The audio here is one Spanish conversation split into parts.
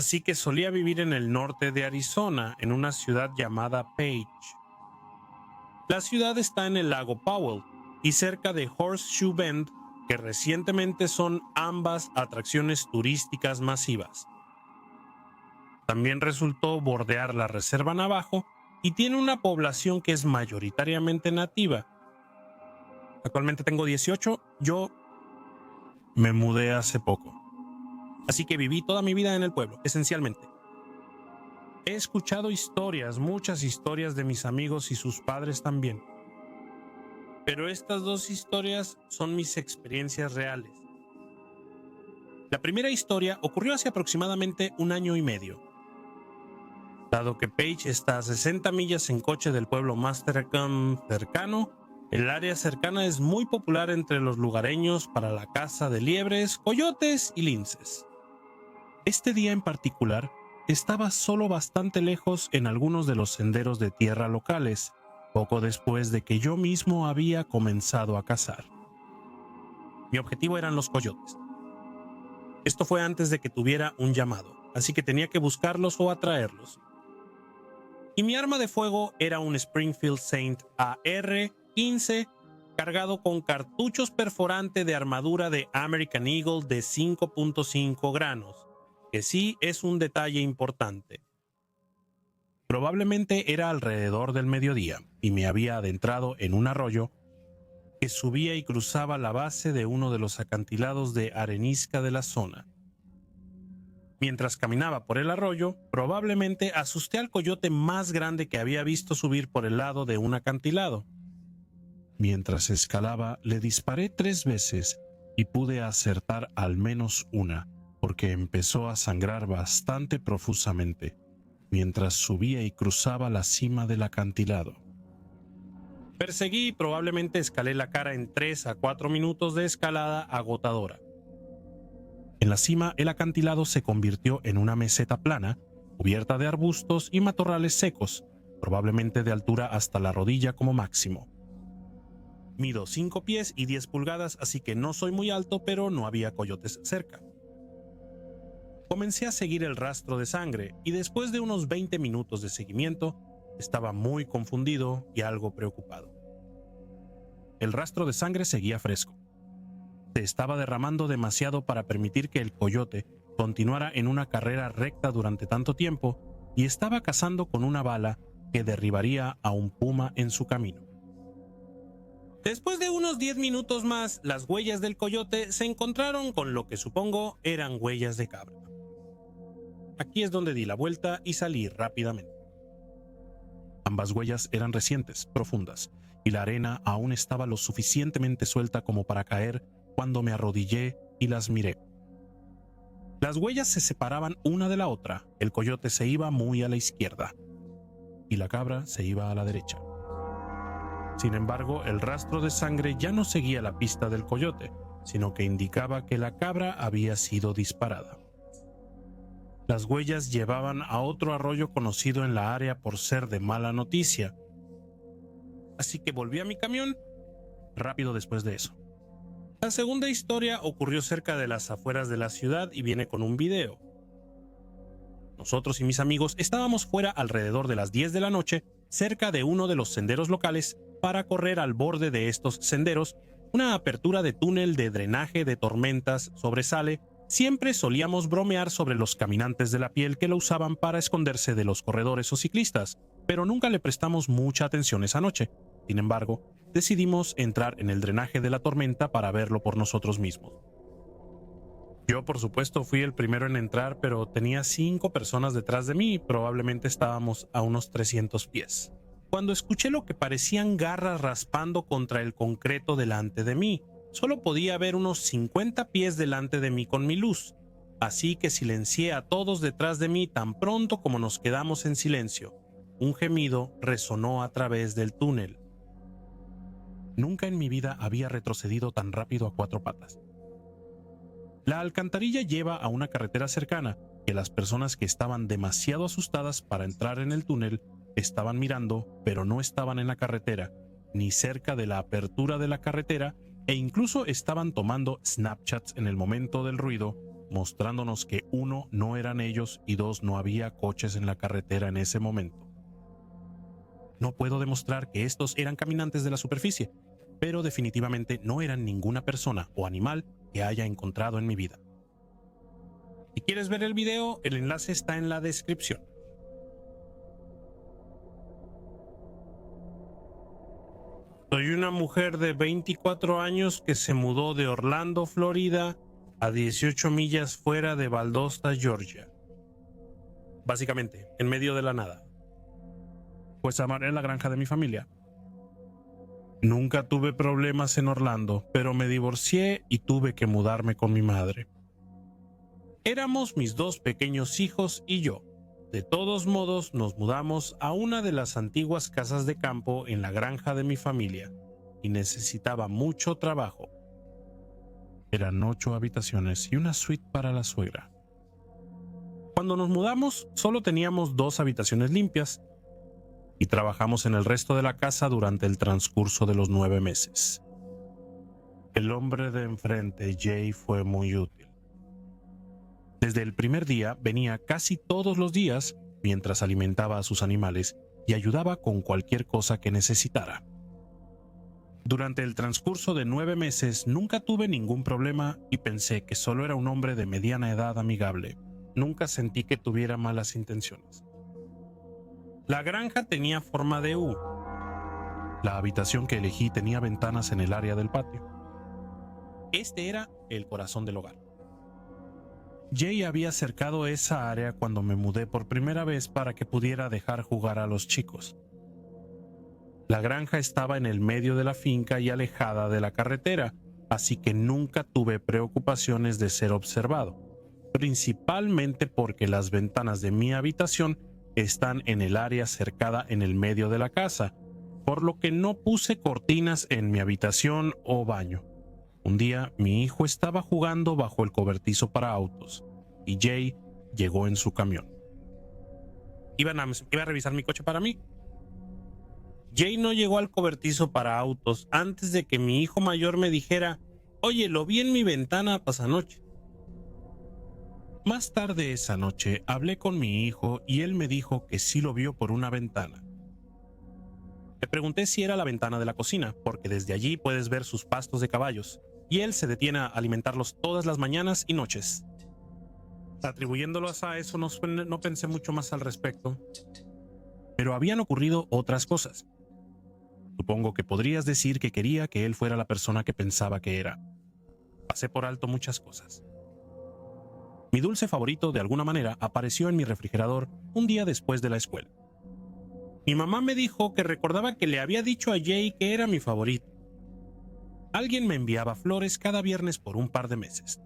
así que solía vivir en el norte de Arizona, en una ciudad llamada Page. La ciudad está en el lago Powell y cerca de Horseshoe Bend, que recientemente son ambas atracciones turísticas masivas. También resultó bordear la Reserva Navajo y tiene una población que es mayoritariamente nativa. Actualmente tengo 18, yo me mudé hace poco, así que viví toda mi vida en el pueblo, esencialmente. He escuchado historias, muchas historias de mis amigos y sus padres también. Pero estas dos historias son mis experiencias reales. La primera historia ocurrió hace aproximadamente 1 año y medio. Dado que Page está a 60 millas en coche del pueblo más cercano, el área cercana es muy popular entre los lugareños para la caza de liebres, coyotes y linces. Este día en particular estaba solo bastante lejos en algunos de los senderos de tierra locales, poco después de que yo mismo había comenzado a cazar. Mi objetivo eran los coyotes. Esto fue antes de que tuviera un llamado, así que tenía que buscarlos o atraerlos. Y mi arma de fuego era un Springfield Saint AR-15 cargado con cartuchos perforante de armadura de American Eagle de 5.5 granos, que sí es un detalle importante. Probablemente era alrededor del mediodía y me había adentrado en un arroyo que subía y cruzaba la base de uno de los acantilados de arenisca de la zona. Mientras caminaba por el arroyo, probablemente asusté al coyote más grande que había visto subir por el lado de un acantilado. Mientras escalaba, le disparé 3 veces y pude acertar al menos una, porque empezó a sangrar bastante profusamente, mientras subía y cruzaba la cima del acantilado. Perseguí y probablemente escalé la cara en 3 a 4 minutos de escalada agotadora. En la cima, el acantilado se convirtió en una meseta plana, cubierta de arbustos y matorrales secos, probablemente de altura hasta la rodilla como máximo. Mido 5 pies y 10 pulgadas, así que no soy muy alto, pero no había coyotes cerca. Comencé a seguir el rastro de sangre y después de unos 20 minutos de seguimiento, estaba muy confundido y algo preocupado. El rastro de sangre seguía fresco. Se estaba derramando demasiado para permitir que el coyote continuara en una carrera recta durante tanto tiempo y estaba cazando con una bala que derribaría a un puma en su camino. Después de unos 10 minutos más, las huellas del coyote se encontraron con lo que supongo eran huellas de cabra. Aquí es donde di la vuelta y salí rápidamente. Ambas huellas eran recientes, profundas, y la arena aún estaba lo suficientemente suelta como para caer cuando me arrodillé y las miré. Las huellas se separaban una de la otra, el coyote se iba muy a la izquierda y la cabra se iba a la derecha. Sin embargo, el rastro de sangre ya no seguía la pista del coyote, sino que indicaba que la cabra había sido disparada. Las huellas llevaban a otro arroyo conocido en la área por ser de mala noticia, así que volví a mi camión rápido después de eso. La segunda historia ocurrió cerca de las afueras de la ciudad y viene con un video. Nosotros y mis amigos estábamos fuera alrededor de las 10 de la noche, cerca de uno de los senderos locales, para correr al borde de estos senderos. Una apertura de túnel de drenaje de tormentas sobresale. Siempre solíamos bromear sobre los caminantes de la piel que lo usaban para esconderse de los corredores o ciclistas, pero nunca le prestamos mucha atención esa noche. Sin embargo, decidimos entrar en el drenaje de la tormenta para verlo por nosotros mismos. Yo, por supuesto, fui el primero en entrar, pero tenía 5 personas detrás de mí y probablemente estábamos a unos 300 pies. Cuando escuché lo que parecían garras raspando contra el concreto delante de mí, solo podía ver unos 50 pies delante de mí con mi luz, así que silencié a todos detrás de mí tan pronto como nos quedamos en silencio. Un gemido resonó a través del túnel. Nunca en mi vida había retrocedido tan rápido a 4 patas. La alcantarilla lleva a una carretera cercana que las personas que estaban demasiado asustadas para entrar en el túnel estaban mirando, pero no estaban en la carretera, ni cerca de la apertura de la carretera, e incluso estaban tomando Snapchats en el momento del ruido mostrándonos que uno, no eran ellos y dos, no había coches en la carretera en ese momento. No puedo demostrar que estos eran caminantes de la superficie, pero definitivamente no eran ninguna persona o animal que haya encontrado en mi vida. Si quieres ver el video, el enlace está en la descripción. Soy una mujer de 24 años que se mudó de Orlando, Florida, a 18 millas fuera de Valdosta, Georgia. Básicamente, en medio de la nada. Pues amaré la granja de mi familia. Nunca tuve problemas en Orlando, pero me divorcié y tuve que mudarme con mi madre. Éramos mis dos pequeños hijos y yo. De todos modos, nos mudamos a una de las antiguas casas de campo en la granja de mi familia y necesitaba mucho trabajo. Eran 8 habitaciones y una suite para la suegra. Cuando nos mudamos, solo teníamos 2 habitaciones limpias y trabajamos en el resto de la casa durante el transcurso de los 9 meses. El hombre de enfrente, Jay, fue muy útil. Desde el primer día venía casi todos los días mientras alimentaba a sus animales y ayudaba con cualquier cosa que necesitara. Durante el transcurso de 9 meses nunca tuve ningún problema y pensé que solo era un hombre de mediana edad amigable. Nunca sentí que tuviera malas intenciones. La granja tenía forma de U. La habitación que elegí tenía ventanas en el área del patio. Este era el corazón del hogar. Jay había cercado esa área cuando me mudé por primera vez para que pudiera dejar jugar a los chicos. La granja estaba en el medio de la finca y alejada de la carretera, así que nunca tuve preocupaciones de ser observado, principalmente porque las ventanas de mi habitación están en el área cercada en el medio de la casa, por lo que no puse cortinas en mi habitación o baño. Un día mi hijo estaba jugando bajo el cobertizo para autos y Jay llegó en su camión. Iba a revisar mi coche para mí. Jay no llegó al cobertizo para autos antes de que mi hijo mayor me dijera: «Oye, lo vi en mi ventana pasanoche». Más tarde esa noche hablé con mi hijo y él me dijo que sí lo vio por una ventana. Le pregunté si era la ventana de la cocina, porque desde allí puedes ver sus pastos de caballos, y él se detiene a alimentarlos todas las mañanas y noches. Atribuyéndolos a eso no pensé mucho más al respecto, pero habían ocurrido otras cosas. Supongo que podrías decir que quería que él fuera la persona que pensaba que era. Pasé por alto muchas cosas. Mi dulce favorito, de alguna manera, apareció en mi refrigerador un día después de la escuela. Mi mamá me dijo que recordaba que le había dicho a Jay que era mi favorito. Alguien me enviaba flores cada viernes por un par de meses.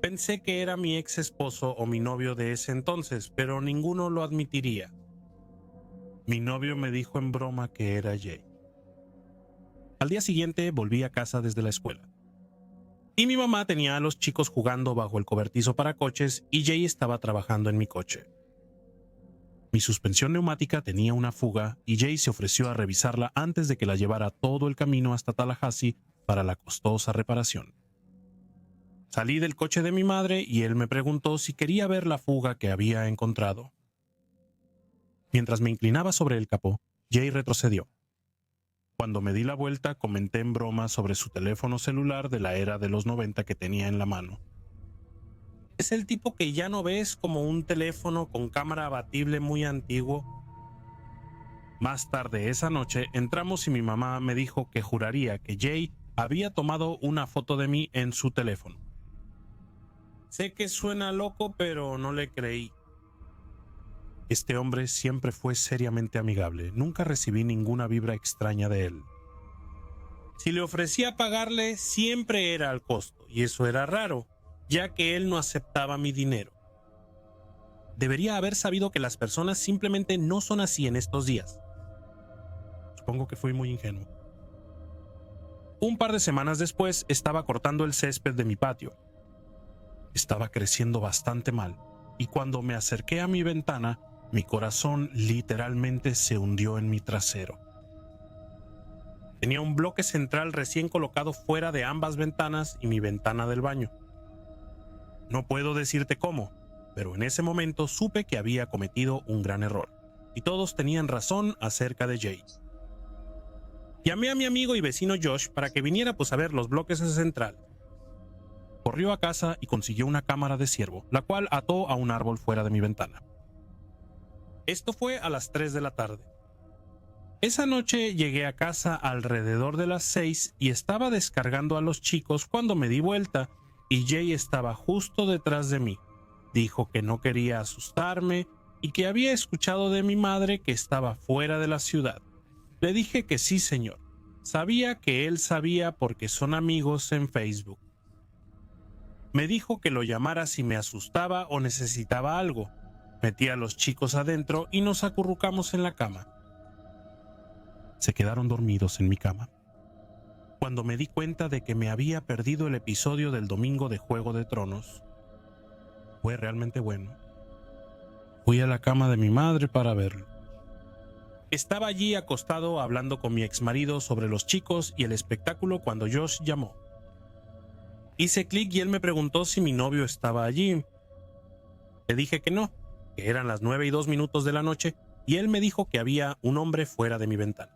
Pensé que era mi ex esposo o mi novio de ese entonces, pero ninguno lo admitiría. Mi novio me dijo en broma que era Jay. Al día siguiente volví a casa desde la escuela. Y mi mamá tenía a los chicos jugando bajo el cobertizo para coches y Jay estaba trabajando en mi coche. Mi suspensión neumática tenía una fuga y Jay se ofreció a revisarla antes de que la llevara todo el camino hasta Tallahassee para la costosa reparación. Salí del coche de mi madre y él me preguntó si quería ver la fuga que había encontrado. Mientras me inclinaba sobre el capó, Jay retrocedió. Cuando me di la vuelta, comenté en broma sobre su teléfono celular de la era de los 90 que tenía en la mano. Es el tipo que ya no ves, como un teléfono con cámara abatible muy antiguo. Más tarde esa noche entramos y mi mamá me dijo que juraría que Jay había tomado una foto de mí en su teléfono. Sé que suena loco, pero no le creí. Este hombre siempre fue seriamente amigable. Nunca recibí ninguna vibra extraña de él. Si le ofrecía pagarle, siempre era al costo, y eso era raro, ya que él no aceptaba mi dinero. Debería haber sabido que las personas simplemente no son así en estos días. Supongo que fui muy ingenuo. Un par de semanas después estaba cortando el césped de mi patio. Estaba creciendo bastante mal, y cuando me acerqué a mi ventana, mi corazón literalmente se hundió en mi trasero. Tenía un bloque central recién colocado fuera de ambas ventanas y mi ventana del baño. No puedo decirte cómo, pero en ese momento supe que había cometido un gran error, y todos tenían razón acerca de Jay. Llamé a mi amigo y vecino Josh para que viniera a ver los bloques de Central. Corrió a casa y consiguió una cámara de ciervo, la cual ató a un árbol fuera de mi ventana. Esto fue a las 3 de la tarde. Esa noche llegué a casa alrededor de las 6 y estaba descargando a los chicos cuando me di vuelta y Jay estaba justo detrás de mí. Dijo que no quería asustarme y que había escuchado de mi madre que estaba fuera de la ciudad. Le dije que sí, señor. Sabía que él sabía porque son amigos en Facebook. Me dijo que lo llamara si me asustaba o necesitaba algo. Metí a los chicos adentro y nos acurrucamos en la cama. Se quedaron dormidos en mi cama. Cuando me di cuenta de que me había perdido el episodio del domingo de Juego de Tronos, fue realmente bueno. Fui a la cama de mi madre para verlo. Estaba allí acostado hablando con mi exmarido sobre los chicos y el espectáculo cuando Josh llamó. Hice clic y él me preguntó si mi novio estaba allí. Le dije que no, que eran las 9:02 de la noche y él me dijo que había un hombre fuera de mi ventana.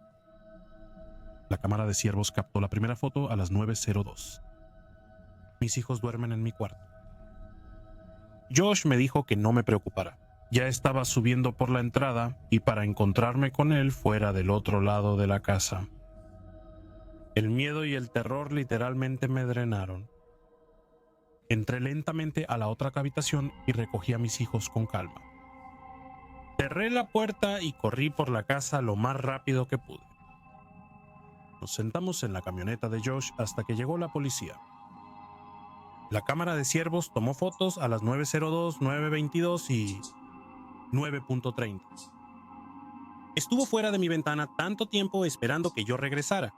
La cámara de ciervos captó la primera foto a las 9:02. Mis hijos duermen en mi cuarto. Josh me dijo que no me preocupara. Ya estaba subiendo por la entrada y para encontrarme con él fuera del otro lado de la casa. El miedo y el terror literalmente me drenaron. Entré lentamente a la otra habitación y recogí a mis hijos con calma. Cerré la puerta y corrí por la casa lo más rápido que pude. Nos sentamos en la camioneta de Josh hasta que llegó la policía. La cámara de ciervos tomó fotos a las 9:02, 9:22 y 9:30. Estuvo fuera de mi ventana tanto tiempo esperando que yo regresara.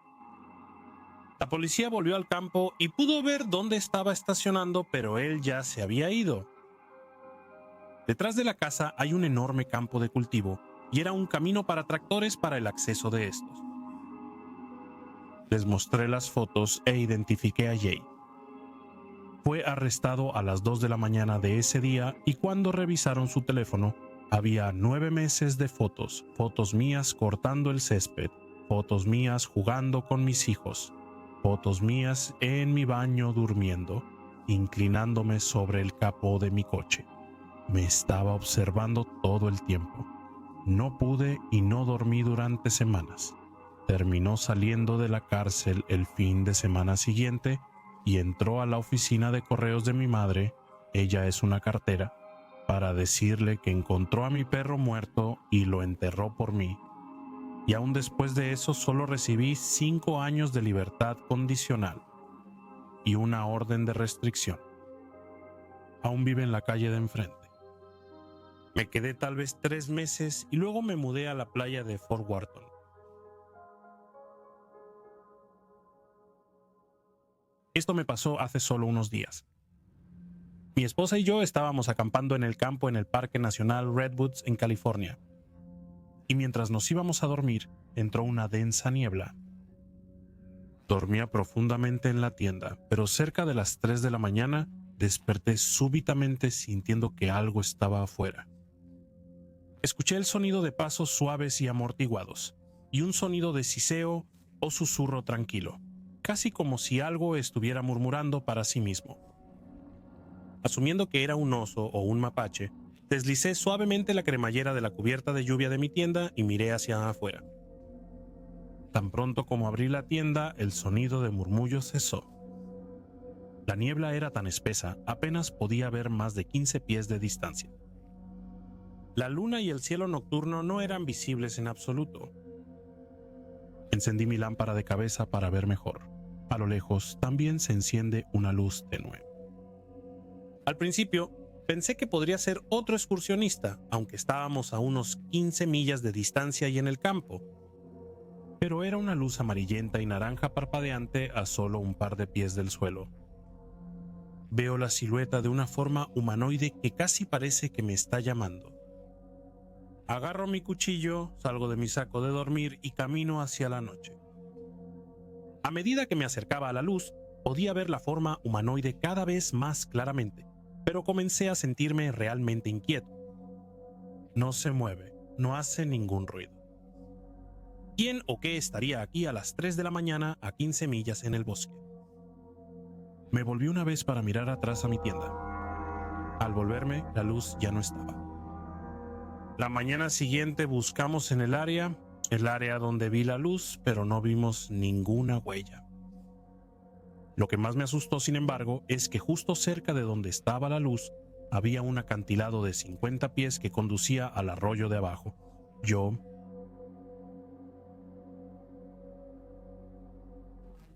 La policía volvió al campo y pudo ver dónde estaba estacionando, pero él ya se había ido. Detrás de la casa hay un enorme campo de cultivo y era un camino para tractores para el acceso de estos. Les mostré las fotos e identifiqué a Jay. Fue arrestado a las 2 de la mañana de ese día y cuando revisaron su teléfono, había 9 meses de fotos mías cortando el césped, fotos mías jugando con mis hijos, fotos mías en mi baño durmiendo, inclinándome sobre el capó de mi coche. Me estaba observando todo el tiempo. No pude y no dormí durante semanas. Terminó saliendo de la cárcel el fin de semana siguiente y entró a la oficina de correos de mi madre, ella es una cartera, para decirle que encontró a mi perro muerto y lo enterró por mí. Y aún después de eso solo recibí 5 años de libertad condicional y una orden de restricción. Aún vive en la calle de enfrente. Me quedé tal vez 3 meses y luego me mudé a la playa de Fort Wharton. Esto me pasó hace solo unos días. Mi esposa y yo estábamos acampando en el campo en el Parque Nacional Redwoods en California. Y mientras nos íbamos a dormir, entró una densa niebla. Dormía profundamente en la tienda, pero cerca de las 3 de la mañana desperté súbitamente sintiendo que algo estaba afuera. Escuché el sonido de pasos suaves y amortiguados, y un sonido de siseo o susurro tranquilo, casi como si algo estuviera murmurando para sí mismo. Asumiendo que era un oso o un mapache, deslicé suavemente la cremallera de la cubierta de lluvia de mi tienda y miré hacia afuera. Tan pronto como abrí la tienda, el sonido de murmullos cesó. La niebla era tan espesa, apenas podía ver más de 15 pies de distancia. La luna y el cielo nocturno no eran visibles en absoluto. Encendí mi lámpara de cabeza para ver mejor. A lo lejos también se enciende una luz tenue. Al principio, pensé que podría ser otro excursionista, aunque estábamos a unos 15 millas de distancia y en el campo. Pero era una luz amarillenta y naranja parpadeante a solo un par de pies del suelo. Veo la silueta de una forma humanoide que casi parece que me está llamando. Agarro mi cuchillo, salgo de mi saco de dormir y camino hacia la noche. A medida que me acercaba a la luz, podía ver la forma humanoide cada vez más claramente. pero comencé a sentirme realmente inquieto. No se mueve, no hace ningún ruido. ¿Quién o qué estaría aquí a las 3 de la mañana a 15 millas en el bosque? Me volví una vez para mirar atrás a mi tienda. Al volverme, la luz ya no estaba. La mañana siguiente buscamos en el área donde vi la luz, pero no vimos ninguna huella. Lo que más me asustó, sin embargo, es que justo cerca de donde estaba la luz había un acantilado de 50 pies que conducía al arroyo de abajo. Yo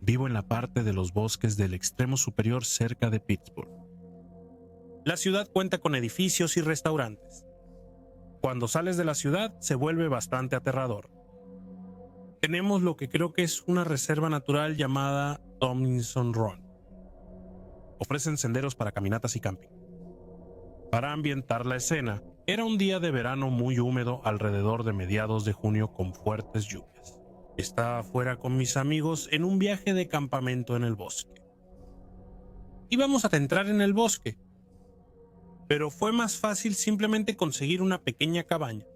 vivo en la parte de los bosques del extremo superior cerca de Pittsburgh. La ciudad cuenta con edificios y restaurantes. Cuando sales de la ciudad se vuelve bastante aterrador. Tenemos lo que creo que es una reserva natural llamada Tomlinson Run. Ofrecen senderos para caminatas y camping. Para ambientar la escena, era un día de verano muy húmedo alrededor de mediados de junio con fuertes lluvias. Estaba afuera con mis amigos en un viaje de campamento en el bosque. Íbamos a entrar en el bosque, pero fue más fácil simplemente conseguir una pequeña cabaña.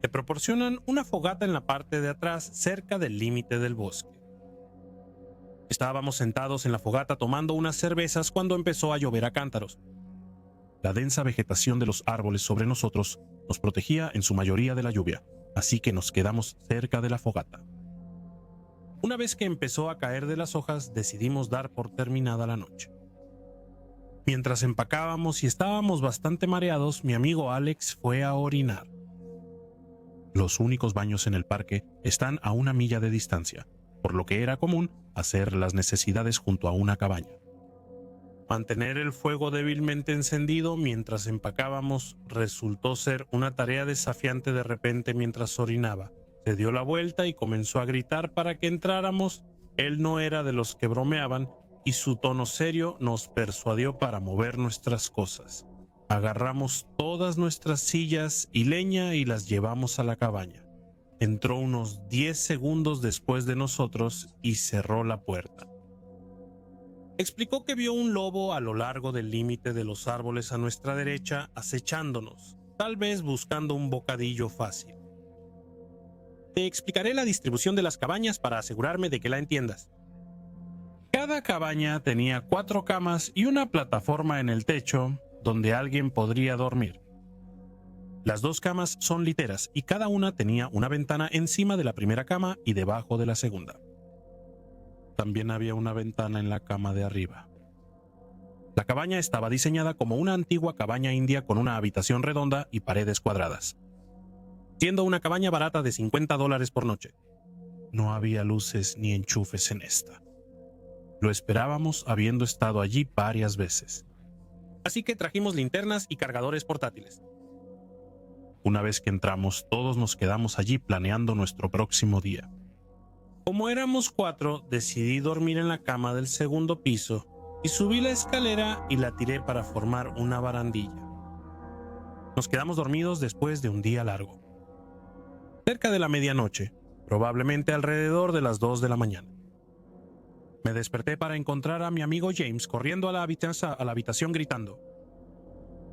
Te proporcionan una fogata en la parte de atrás cerca del límite del bosque. Estábamos sentados en la fogata tomando unas cervezas cuando empezó a llover a cántaros. La densa vegetación de los árboles sobre nosotros nos protegía en su mayoría de la lluvia, así que nos quedamos cerca de la fogata. Una vez que empezó a caer de las hojas, decidimos dar por terminada la noche. Mientras empacábamos y estábamos bastante mareados, mi amigo Alex fue a orinar. Los únicos baños en el parque están a 1 milla de distancia, por lo que era común hacer las necesidades junto a una cabaña. Mantener el fuego débilmente encendido mientras empacábamos resultó ser una tarea desafiante. De repente, mientras orinaba, se dio la vuelta y comenzó a gritar para que entráramos. Él no era de los que bromeaban y su tono serio nos persuadió para mover nuestras cosas. Agarramos todas nuestras sillas y leña y las llevamos a la cabaña. Entró unos 10 segundos después de nosotros y cerró la puerta. Explicó que vio un lobo a lo largo del límite de los árboles a nuestra derecha acechándonos, tal vez buscando un bocadillo fácil. Te explicaré la distribución de las cabañas para asegurarme de que la entiendas. Cada cabaña tenía 4 camas y una plataforma en el techo donde alguien podría dormir. Las 2 camas son literas y cada una tenía una ventana encima de la primera cama y debajo de la segunda. También había una ventana en la cama de arriba. La cabaña estaba diseñada como una antigua cabaña india con una habitación redonda y paredes cuadradas, siendo una cabaña barata de $50 por noche. No había luces ni enchufes en esta. Lo esperábamos habiendo estado allí varias veces. Así que trajimos linternas y cargadores portátiles. Una vez que entramos, todos nos quedamos allí planeando nuestro próximo día. Como éramos 4, decidí dormir en la cama del segundo piso y subí la escalera y la tiré para formar una barandilla. Nos quedamos dormidos después de un día largo. Cerca de la medianoche, probablemente alrededor de las 2 de la mañana. Me desperté para encontrar a mi amigo James corriendo a la habitación gritando.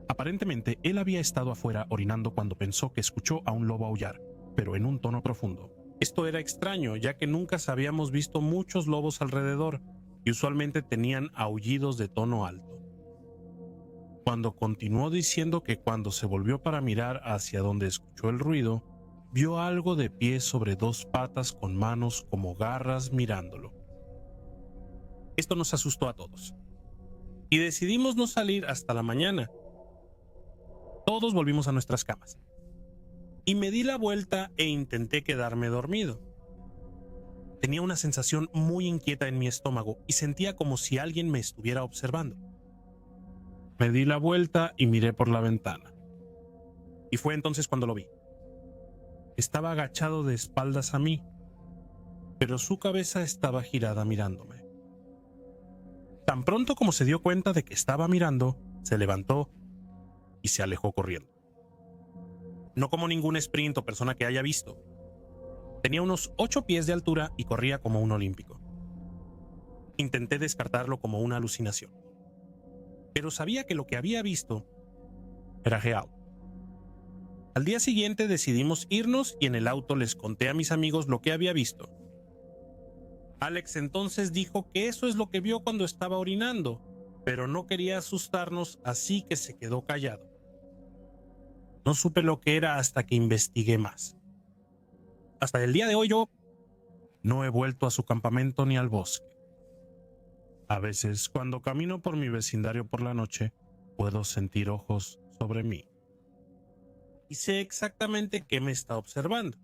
Aparentemente, él había estado afuera orinando cuando pensó que escuchó a un lobo aullar, pero en un tono profundo. Esto era extraño, ya que nunca habíamos visto muchos lobos alrededor y usualmente tenían aullidos de tono alto. Cuando continuó diciendo que cuando se volvió para mirar hacia donde escuchó el ruido, vio algo de pie sobre 2 patas con manos como garras mirándolo. Esto nos asustó a todos y decidimos no salir hasta la mañana. Todos volvimos a nuestras camas y me di la vuelta e intenté quedarme dormido. Tenía una sensación muy inquieta en mi estómago y sentía como si alguien me estuviera observando. Me di la vuelta y miré por la ventana. Y fue entonces cuando lo vi. Estaba agachado de espaldas a mí, pero su cabeza estaba girada mirándome. Tan pronto como se dio cuenta de que estaba mirando, se levantó y se alejó corriendo. No como ningún sprint o persona que haya visto. Tenía unos 8 pies de altura y corría como un olímpico. Intenté descartarlo como una alucinación. pero sabía que lo que había visto era real. Al día siguiente decidimos irnos y en el auto les conté a mis amigos lo que había visto. Alex entonces dijo que eso es lo que vio cuando estaba orinando, pero no quería asustarnos, así que se quedó callado. No supe lo que era hasta que investigué más. Hasta el día de hoy yo no he vuelto a su campamento ni al bosque. A veces, cuando camino por mi vecindario por la noche, puedo sentir ojos sobre mí. Y sé exactamente qué me está observando.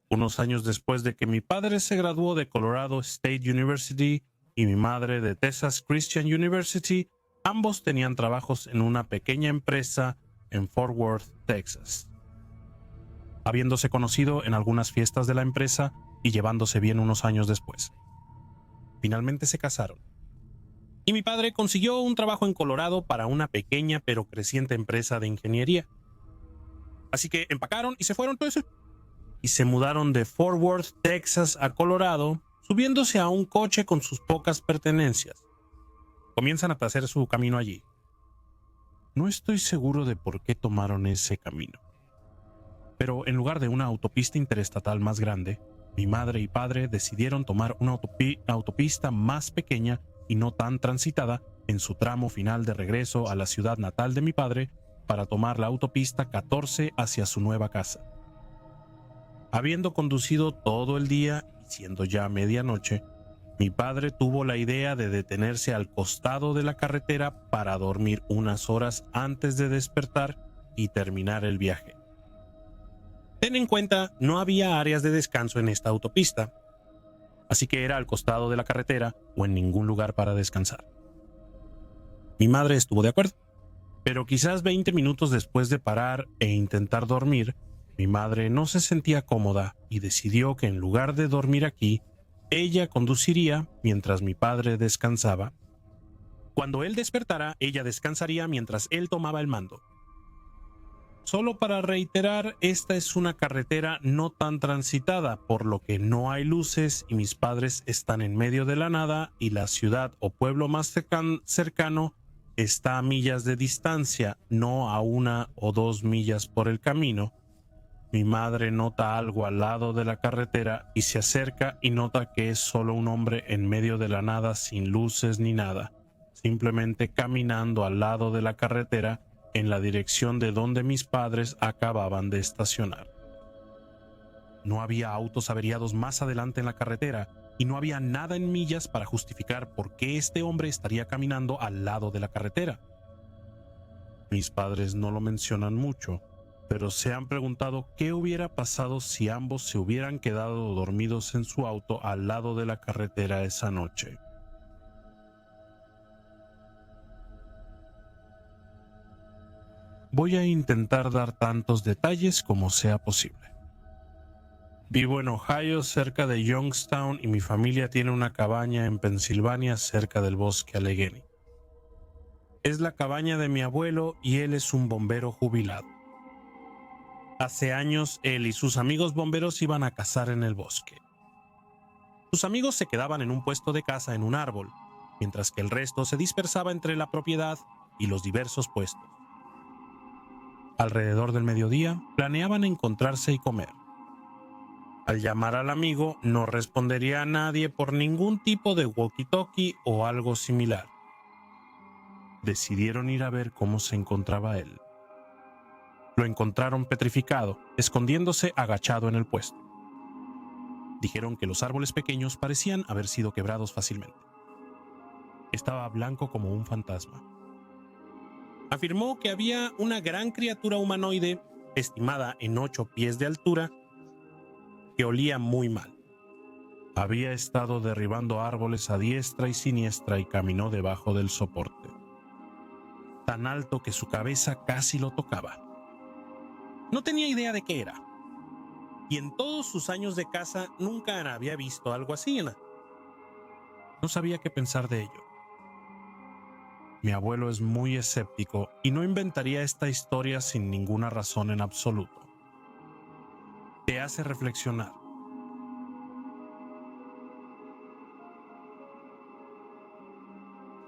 Unos años después de que mi padre se graduó de Colorado State University y mi madre de Texas Christian University, ambos tenían trabajos en una pequeña empresa en Fort Worth, Texas. Habiéndose conocido en algunas fiestas de la empresa y llevándose bien unos años después. Finalmente se casaron. Y mi padre consiguió un trabajo en Colorado para una pequeña pero creciente empresa de ingeniería. Así que empacaron y se fueron todo eso. Y se mudaron de Fort Worth, Texas a Colorado, subiéndose a un coche con sus pocas pertenencias. Comienzan a hacer su camino allí. No estoy seguro de por qué tomaron ese camino. Pero en lugar de una autopista interestatal más grande, mi madre y padre decidieron tomar una autopista más pequeña y no tan transitada en su tramo final de regreso a la ciudad natal de mi padre para tomar la autopista 14 hacia su nueva casa. Habiendo conducido todo el día y siendo ya medianoche, mi padre tuvo la idea de detenerse al costado de la carretera para dormir unas horas antes de despertar y terminar el viaje. Ten en cuenta, no había áreas de descanso en esta autopista, así que era al costado de la carretera o en ningún lugar para descansar. Mi madre estuvo de acuerdo, pero quizás 20 minutos después de parar e intentar dormir, mi madre no se sentía cómoda y decidió que en lugar de dormir aquí, ella conduciría mientras mi padre descansaba. Cuando él despertara, ella descansaría mientras él tomaba el mando. Solo para reiterar, esta es una carretera no tan transitada, por lo que no hay luces y mis padres están en medio de la nada y la ciudad o pueblo más cercano está a millas de distancia, no a 1 o 2 millas por el camino. Mi madre nota algo al lado de la carretera y se acerca y nota que es solo un hombre en medio de la nada sin luces ni nada, simplemente caminando al lado de la carretera en la dirección de donde mis padres acababan de estacionar. No había autos averiados más adelante en la carretera y no había nada en millas para justificar por qué este hombre estaría caminando al lado de la carretera. Mis padres no lo mencionan mucho, pero se han preguntado qué hubiera pasado si ambos se hubieran quedado dormidos en su auto al lado de la carretera esa noche. Voy a intentar dar tantos detalles como sea posible. Vivo en Ohio, cerca de Youngstown, y mi familia tiene una cabaña en Pensilvania, cerca del bosque Allegheny. Es la cabaña de mi abuelo y él es un bombero jubilado. Hace años, él y sus amigos bomberos iban a cazar en el bosque. Sus amigos se quedaban en un puesto de caza en un árbol, mientras que el resto se dispersaba entre la propiedad y los diversos puestos. Alrededor del mediodía, planeaban encontrarse y comer. Al llamar al amigo, no respondería a nadie por ningún tipo de walkie-talkie o algo similar. Decidieron ir a ver cómo se encontraba él. Lo encontraron petrificado, escondiéndose agachado en el puesto. Dijeron que los árboles pequeños parecían haber sido quebrados fácilmente. Estaba blanco como un fantasma. Afirmó que había una gran criatura humanoide, estimada en 8 pies de altura, que olía muy mal. Había estado derribando árboles a diestra y siniestra y caminó debajo del soporte, tan alto que su cabeza casi lo tocaba. No tenía idea de qué era, y en todos sus años de caza nunca había visto algo así. No sabía qué pensar de ello. Mi abuelo es muy escéptico y no inventaría esta historia sin ninguna razón en absoluto. Te hace reflexionar.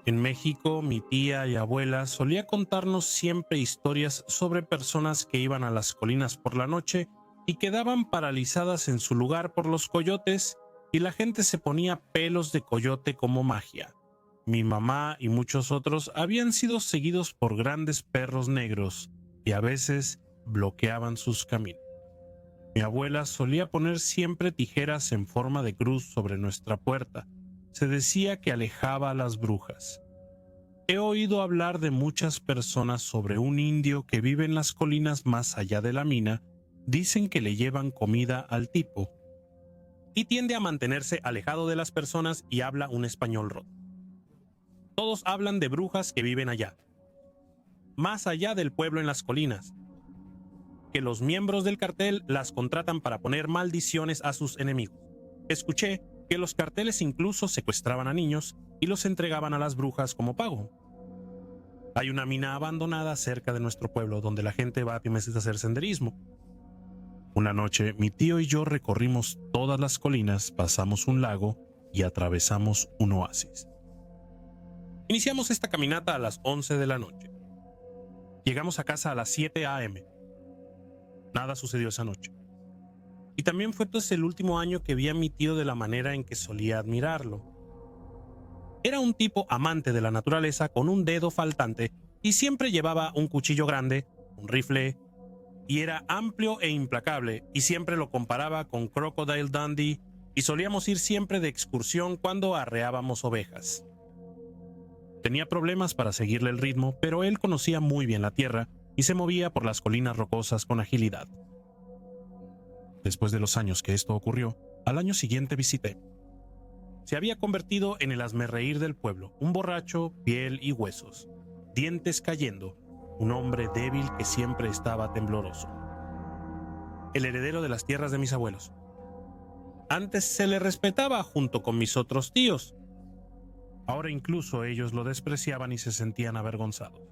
En México, mi tía y abuela solía contarnos siempre historias sobre personas que iban a las colinas por la noche y quedaban paralizadas en su lugar por los coyotes, y la gente se ponía pelos de coyote como magia. Mi mamá y muchos otros habían sido seguidos por grandes perros negros y a veces bloqueaban sus caminos. Mi abuela solía poner siempre tijeras en forma de cruz sobre nuestra puerta. Se decía que alejaba a las brujas. He oído hablar de muchas personas sobre un indio que vive en las colinas más allá de la mina. Dicen que le llevan comida al tipo y tiende a mantenerse alejado de las personas y habla un español roto. Todos hablan de brujas que viven allá, más allá del pueblo en las colinas, que los miembros del cartel las contratan para poner maldiciones a sus enemigos. Escuché que los carteles incluso secuestraban a niños y los entregaban a las brujas como pago. Hay una mina abandonada cerca de nuestro pueblo donde la gente va a meses a hacer senderismo. Una noche, mi tío y yo recorrimos todas las colinas, pasamos un lago y atravesamos un oasis. Iniciamos esta caminata a las 11 de la noche. Llegamos a casa a las 7 a.m. Nada sucedió esa noche. Y también fue el último año que vi a mi tío de la manera en que solía admirarlo. Era un tipo amante de la naturaleza con un dedo faltante y siempre llevaba un cuchillo grande, un rifle, y era amplio e implacable, y siempre lo comparaba con Crocodile Dundee, y solíamos ir siempre de excursión cuando arreábamos ovejas. Tenía problemas para seguirle el ritmo, pero él conocía muy bien la tierra y se movía por las colinas rocosas con agilidad. Después de los años que esto ocurrió, al año siguiente visité. Se había convertido en el hazmerreír del pueblo, un borracho, piel y huesos, dientes cayendo, un hombre débil que siempre estaba tembloroso. El heredero de las tierras de mis abuelos. Antes se le respetaba junto con mis otros tíos. Ahora incluso ellos lo despreciaban y se sentían avergonzados.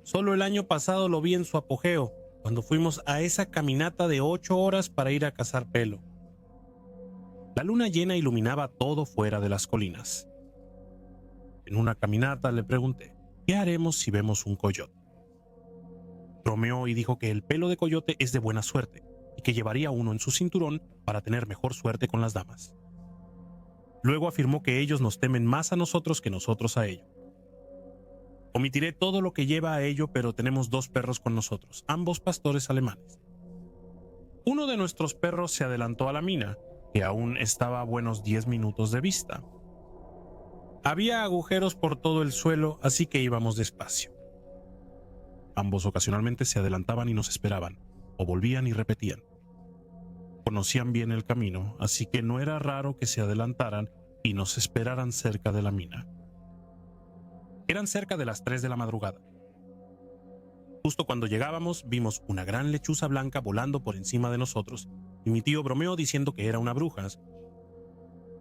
Solo el año pasado lo vi en su apogeo, cuando fuimos a esa caminata de 8 horas para ir a cazar pelo. La luna llena iluminaba todo fuera de las colinas. En una caminata le pregunté, ¿qué haremos si vemos un coyote? Bromeó y dijo que el pelo de coyote es de buena suerte y que llevaría uno en su cinturón para tener mejor suerte con las damas. Luego afirmó que ellos nos temen más a nosotros que nosotros a ellos. Omitiré todo lo que lleva a ello, pero tenemos 2 perros con nosotros, ambos pastores alemanes. Uno de nuestros perros se adelantó a la mina, que aún estaba a buenos 10 minutos de vista. Había agujeros por todo el suelo, así que íbamos despacio. Ambos ocasionalmente se adelantaban y nos esperaban, o volvían y repetían. Conocían bien el camino, así que no era raro que se adelantaran y nos esperaran cerca de la mina. Eran cerca de las 3 de la madrugada. Justo cuando llegábamos, vimos una gran lechuza blanca volando por encima de nosotros, y mi tío bromeó diciendo que era una bruja.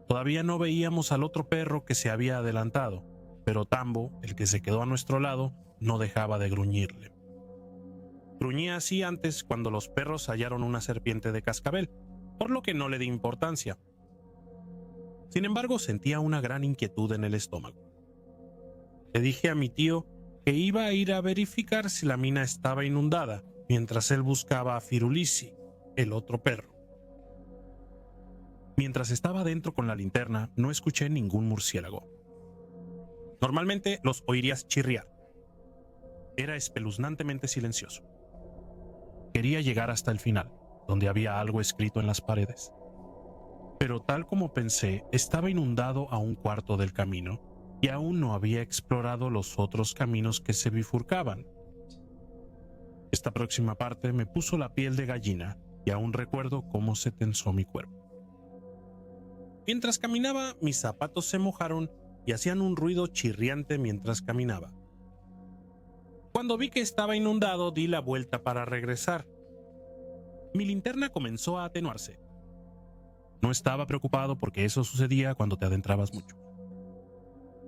Todavía no veíamos al otro perro que se había adelantado, pero Tambo, el que se quedó a nuestro lado, no dejaba de gruñirle. Gruñía así antes cuando los perros hallaron una serpiente de cascabel, por lo que no le di importancia. Sin embargo, sentía una gran inquietud en el estómago. Le dije a mi tío que iba a ir a verificar si la mina estaba inundada, mientras él buscaba a Firulisi, el otro perro. Mientras estaba dentro con la linterna, no escuché ningún murciélago. Normalmente los oirías chirriar. Era espeluznantemente silencioso. Quería llegar hasta el final, donde había algo escrito en las paredes. Pero tal como pensé, estaba inundado a un cuarto del camino, y aún no había explorado los otros caminos que se bifurcaban. Esta próxima parte me puso la piel de gallina, y aún recuerdo cómo se tensó mi cuerpo. Mientras caminaba, mis zapatos se mojaron y hacían un ruido chirriante mientras caminaba. Cuando vi que estaba inundado, di la vuelta para regresar. Mi linterna comenzó a atenuarse. No estaba preocupado porque eso sucedía cuando te adentrabas mucho.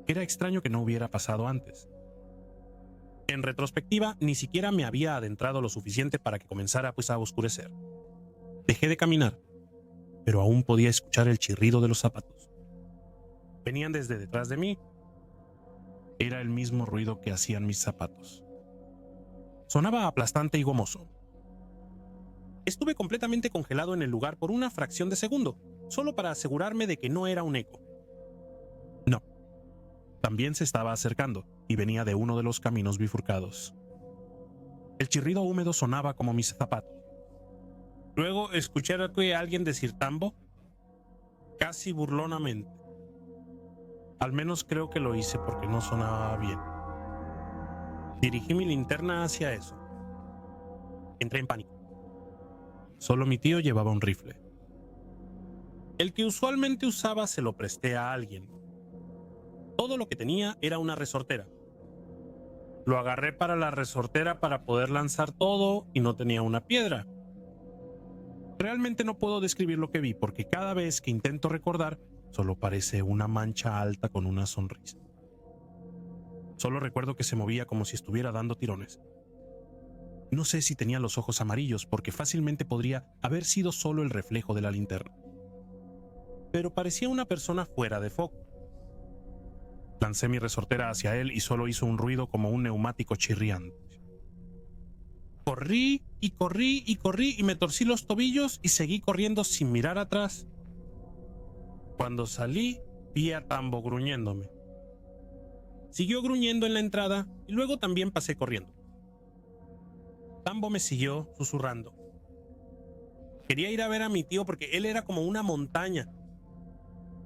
Era extraño que no hubiera pasado antes. En retrospectiva, ni siquiera me había adentrado lo suficiente para que comenzara a oscurecer. Dejé de caminar, pero aún podía escuchar el chirrido de los zapatos. Venían desde detrás de mí. Era el mismo ruido que hacían mis zapatos. Sonaba aplastante y gomoso. Estuve completamente congelado en el lugar por una fracción de segundo, solo para asegurarme de que no era un eco. No. También se estaba acercando y venía de uno de los caminos bifurcados. El chirrido húmedo sonaba como mis zapatos. Luego escuché a alguien decir tambo, casi burlonamente. Al menos creo que lo hice porque no sonaba bien. Dirigí mi linterna hacia eso. Entré en pánico. Solo mi tío llevaba un rifle. El que usualmente usaba se lo presté a alguien. Todo lo que tenía era una resortera. Lo agarré para la resortera para poder lanzar todo y no tenía una piedra. Realmente no puedo describir lo que vi porque cada vez que intento recordar, solo parece una mancha alta con una sonrisa. Solo recuerdo que se movía como si estuviera dando tirones. No sé si tenía los ojos amarillos porque fácilmente podría haber sido solo el reflejo de la linterna. Pero parecía una persona fuera de foco. Lancé mi resortera hacia él y solo hizo un ruido como un neumático chirriante. Corrí y corrí y corrí y me torcí los tobillos y seguí corriendo sin mirar atrás. Cuando salí, vi a Tambo gruñéndome. Siguió gruñendo en la entrada y luego también pasé corriendo. Tambo me siguió susurrando. Quería ir a ver a mi tío porque él era como una montaña.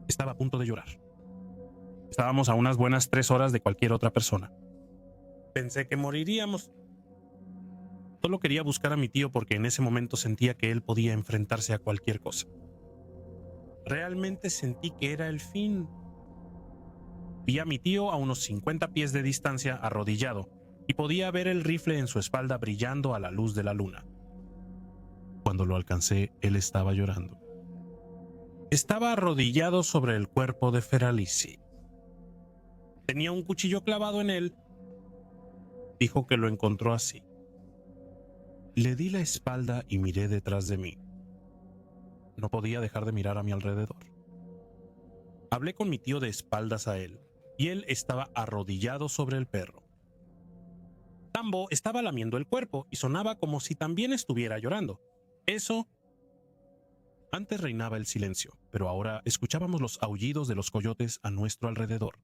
Estaba a punto de llorar. Estábamos a unas buenas 3 horas de cualquier otra persona. Pensé que moriríamos. Solo quería buscar a mi tío porque en ese momento sentía que él podía enfrentarse a cualquier cosa. Realmente sentí que era el fin. Vi a mi tío a unos 50 pies de distancia, arrodillado, y podía ver el rifle en su espalda brillando a la luz de la luna. Cuando lo alcancé, él estaba llorando. Estaba arrodillado sobre el cuerpo de Feralici. Tenía un cuchillo clavado en él. Dijo que lo encontró así. Le di la espalda y miré detrás de mí. No podía dejar de mirar a mi alrededor. Hablé con mi tío de espaldas a él, y él estaba arrodillado sobre el perro. Tambo estaba lamiendo el cuerpo y sonaba como si también estuviera llorando. Eso... Antes reinaba el silencio, pero ahora escuchábamos los aullidos de los coyotes a nuestro alrededor.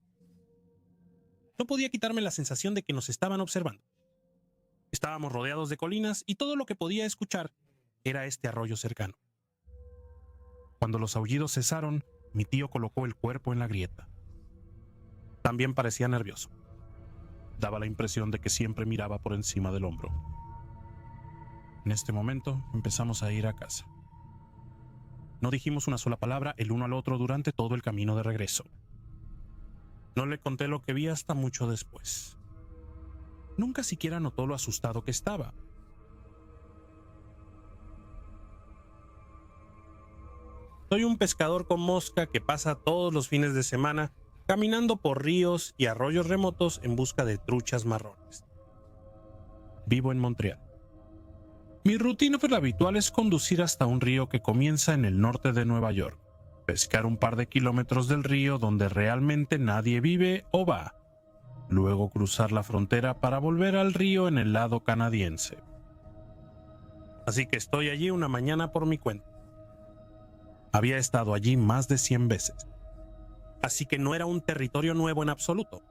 No podía quitarme la sensación de que nos estaban observando. Estábamos rodeados de colinas y todo lo que podía escuchar era este arroyo cercano. Cuando los aullidos cesaron, mi tío colocó el cuerpo en la grieta. También parecía nervioso. Daba la impresión de que siempre miraba por encima del hombro. En este momento empezamos a ir a casa. No dijimos una sola palabra el uno al otro durante todo el camino de regreso. No le conté lo que vi hasta mucho después. Nunca siquiera notó lo asustado que estaba. Soy un pescador con mosca que pasa todos los fines de semana caminando por ríos y arroyos remotos en busca de truchas marrones. Vivo en Montreal. Mi rutina habitual es conducir hasta un río que comienza en el norte de Nueva York, pescar un par de kilómetros del río donde realmente nadie vive o va, luego cruzar la frontera para volver al río en el lado canadiense. Así que estoy allí una mañana por mi cuenta. Había estado allí más de 100 veces, así que no era un territorio nuevo en absoluto.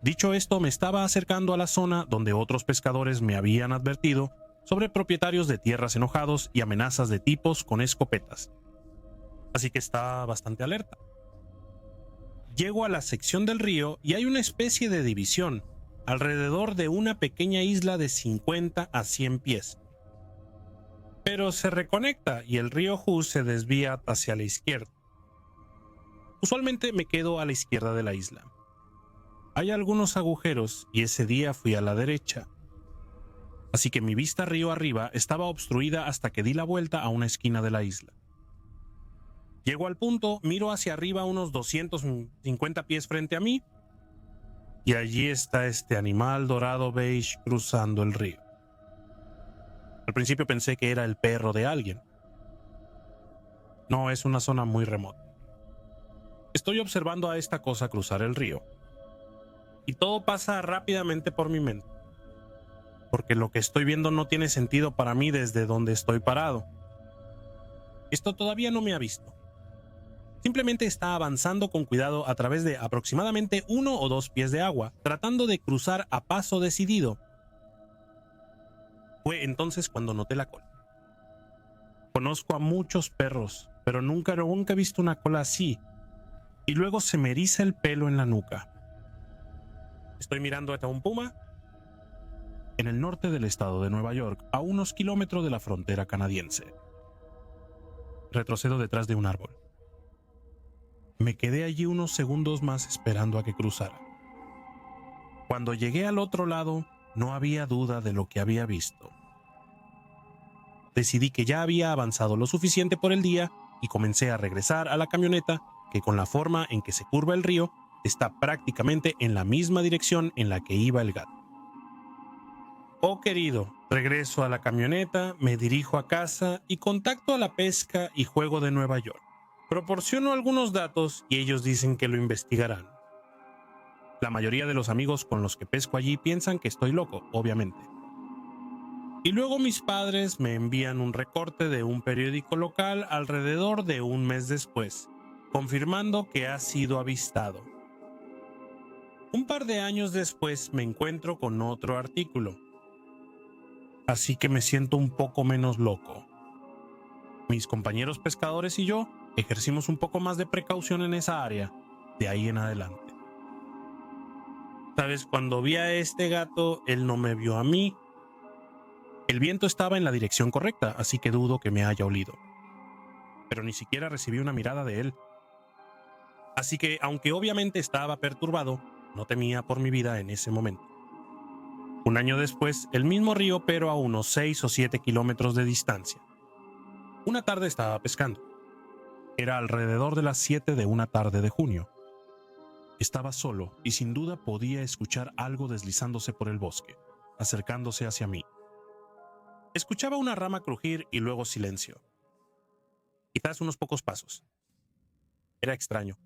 Dicho esto, me estaba acercando a la zona donde otros pescadores me habían advertido sobre propietarios de tierras enojados y amenazas de tipos con escopetas. Así que estaba bastante alerta. Llego a la sección del río y hay una especie de división alrededor de una pequeña isla de 50 a 100 pies. Pero se reconecta y el río Hughes se desvía hacia la izquierda. Usualmente me quedo a la izquierda de la isla. Hay algunos agujeros y ese día fui a la derecha. Así que mi vista río arriba estaba obstruida hasta que di la vuelta a una esquina de la isla. Llego al punto, miro hacia arriba unos 250 pies frente a mí y allí está este animal dorado beige cruzando el río. Al principio pensé que era el perro de alguien. No, es una zona muy remota. Estoy observando a esta cosa cruzar el río. y todo pasa rápidamente por mi mente, porque lo que estoy viendo no tiene sentido para mí desde donde estoy parado. Esto todavía no me ha visto. Simplemente está avanzando con cuidado a través de aproximadamente 1 o 2 pies de agua, tratando de cruzar a paso decidido. Fue entonces cuando noté la cola. Conozco a muchos perros, pero nunca he visto una cola así. Y luego se me eriza el pelo en la nuca. Estoy mirando hacia un puma en el norte del estado de Nueva York, a unos kilómetros de la frontera canadiense. Retrocedo detrás de un árbol. Me quedé allí unos segundos más esperando a que cruzara. Cuando llegué al otro lado, no había duda de lo que había visto. Decidí que ya había avanzado lo suficiente por el día y comencé a regresar a la camioneta, que con la forma en que se curva el río, está prácticamente en la misma dirección en la que iba el gato. Oh querido, regreso a la camioneta, me dirijo a casa y contacto a la pesca y juego de Nueva York. Proporciono algunos datos y ellos dicen que lo investigarán. La mayoría de los amigos con los que pesco allí piensan que estoy loco, obviamente. Y luego mis padres me envían un recorte de un periódico local alrededor de un mes después, confirmando que ha sido avistado. Un par de años después me encuentro con otro artículo, así que me siento un poco menos loco. Mis compañeros pescadores y yo ejercimos un poco más de precaución en esa área, de ahí en adelante. ¿Sabes? Cuando vi a este gato, él no me vio a mí. El viento estaba en la dirección correcta, así que dudo que me haya olido. Pero ni siquiera recibí una mirada de él. Así que, aunque obviamente estaba perturbado, no temía por mi vida en ese momento. Un año después, el mismo río, pero a unos 6 o 7 kilómetros de distancia. Una tarde estaba pescando. Era alrededor de las 7 de una tarde de junio. Estaba solo y sin duda podía escuchar algo deslizándose por el bosque, acercándose hacia mí. Escuchaba una rama crujir y luego silencio. Quizás unos pocos pasos. Era extraño.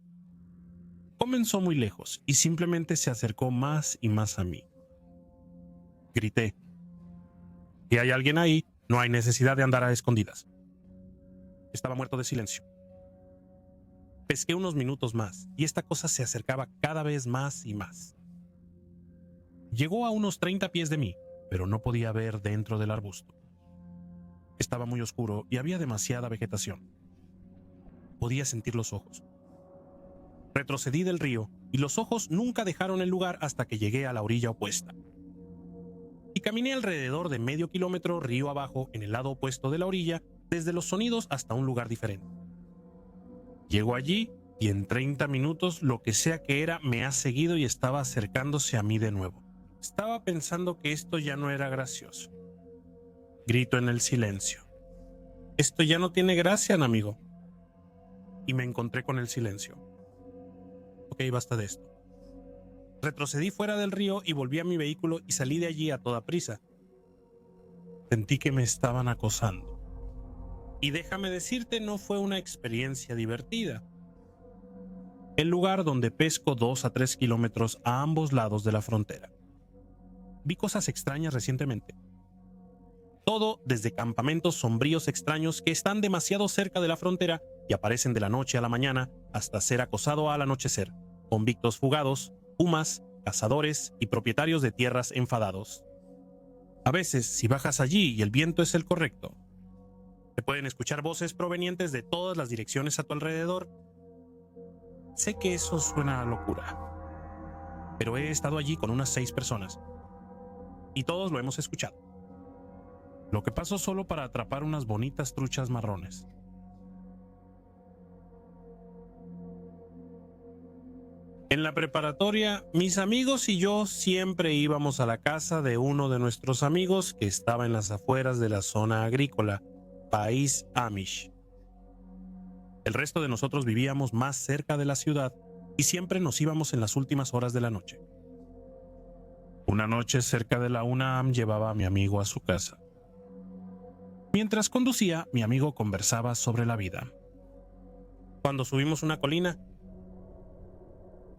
Comenzó muy lejos y simplemente se acercó más y más a mí. Grité. Si hay alguien ahí, no hay necesidad de andar a escondidas. Estaba muerto de silencio. Pesqué unos minutos más y esta cosa se acercaba cada vez más y más. Llegó a unos 30 pies de mí, pero no podía ver dentro del arbusto. Estaba muy oscuro y había demasiada vegetación. Podía sentir los ojos. Retrocedí del río y los ojos nunca dejaron el lugar hasta que llegué a la orilla opuesta. Y caminé alrededor de medio kilómetro río abajo en el lado opuesto de la orilla, desde los sonidos hasta un lugar diferente. Llego allí y en 30 minutos lo que sea que era me ha seguido y estaba acercándose a mí de nuevo. Estaba pensando que esto ya no era gracioso. Grito en el silencio. Esto ya no tiene gracia, amigo. Y me encontré con el silencio. Ok, basta de esto. Retrocedí fuera del río y volví a mi vehículo y salí de allí a toda prisa. Sentí que me estaban acosando. Y déjame decirte, no fue una experiencia divertida. El lugar donde pesco 2 a 3 kilómetros a ambos lados de la frontera. Vi cosas extrañas recientemente. Todo desde campamentos sombríos extraños que están demasiado cerca de la frontera y aparecen de la noche a la mañana hasta ser acosado al anochecer, convictos fugados, pumas, cazadores y propietarios de tierras enfadados. A veces, si bajas allí y el viento es el correcto, se pueden escuchar voces provenientes de todas las direcciones a tu alrededor. Sé que eso suena a locura, pero he estado allí con unas 6 personas y todos lo hemos escuchado. Lo que pasó solo para atrapar unas bonitas truchas marrones. En la preparatoria, mis amigos y yo siempre íbamos a la casa de uno de nuestros amigos que estaba en las afueras de la zona agrícola, país Amish. El resto de nosotros vivíamos más cerca de la ciudad y siempre nos íbamos en las últimas horas de la noche. Una noche cerca de la 1 a.m. llevaba a mi amigo a su casa. Mientras conducía, mi amigo conversaba sobre la vida. Cuando subimos una colina,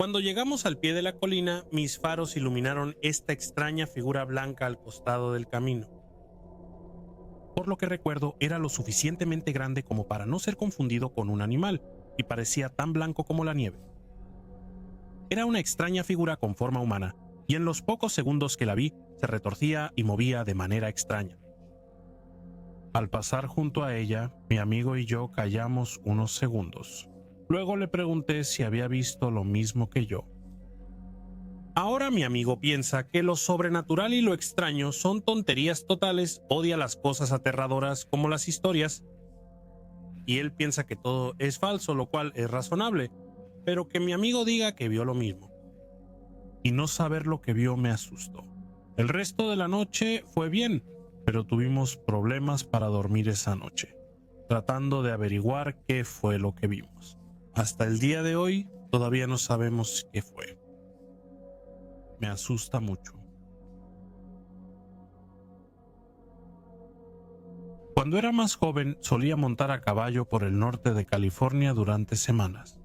Cuando llegamos al pie de la colina, mis faros iluminaron esta extraña figura blanca al costado del camino. Por lo que recuerdo, era lo suficientemente grande como para no ser confundido con un animal, y parecía tan blanco como la nieve. Era una extraña figura con forma humana, y en los pocos segundos que la vi, se retorcía y movía de manera extraña. Al pasar junto a ella, mi amigo y yo callamos unos segundos. Luego le pregunté si había visto lo mismo que yo. Ahora mi amigo piensa que lo sobrenatural y lo extraño son tonterías totales, odia las cosas aterradoras como las historias, y él piensa que todo es falso, lo cual es razonable, pero que mi amigo diga que vio lo mismo. Y no saber lo que vio me asustó. El resto de la noche fue bien, pero tuvimos problemas para dormir esa noche, tratando de averiguar qué fue lo que vimos. Hasta el día de hoy todavía no sabemos qué fue. Me asusta mucho. Cuando era más joven solía montar a caballo por el norte de California durante semanas.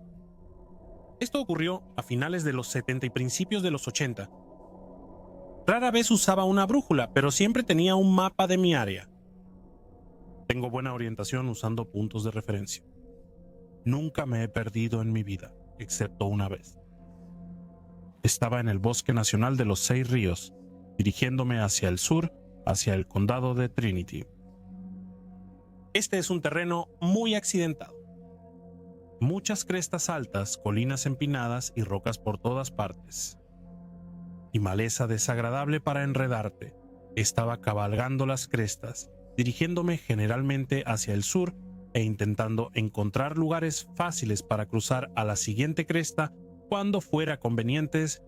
Esto ocurrió a finales de los 70 y principios de los 80. Rara vez usaba una brújula, pero siempre tenía un mapa de mi área. Tengo buena orientación usando puntos de referencia. Nunca me he perdido en mi vida, excepto una vez. Estaba en el Bosque Nacional de los 6 Ríos, dirigiéndome hacia el sur, hacia el condado de Trinity. Este es un terreno muy accidentado. Muchas crestas altas, colinas empinadas y rocas por todas partes. Y maleza desagradable para enredarte. Estaba cabalgando las crestas, dirigiéndome generalmente hacia el sur e intentando encontrar lugares fáciles para cruzar a la siguiente cresta cuando fuera convenientes.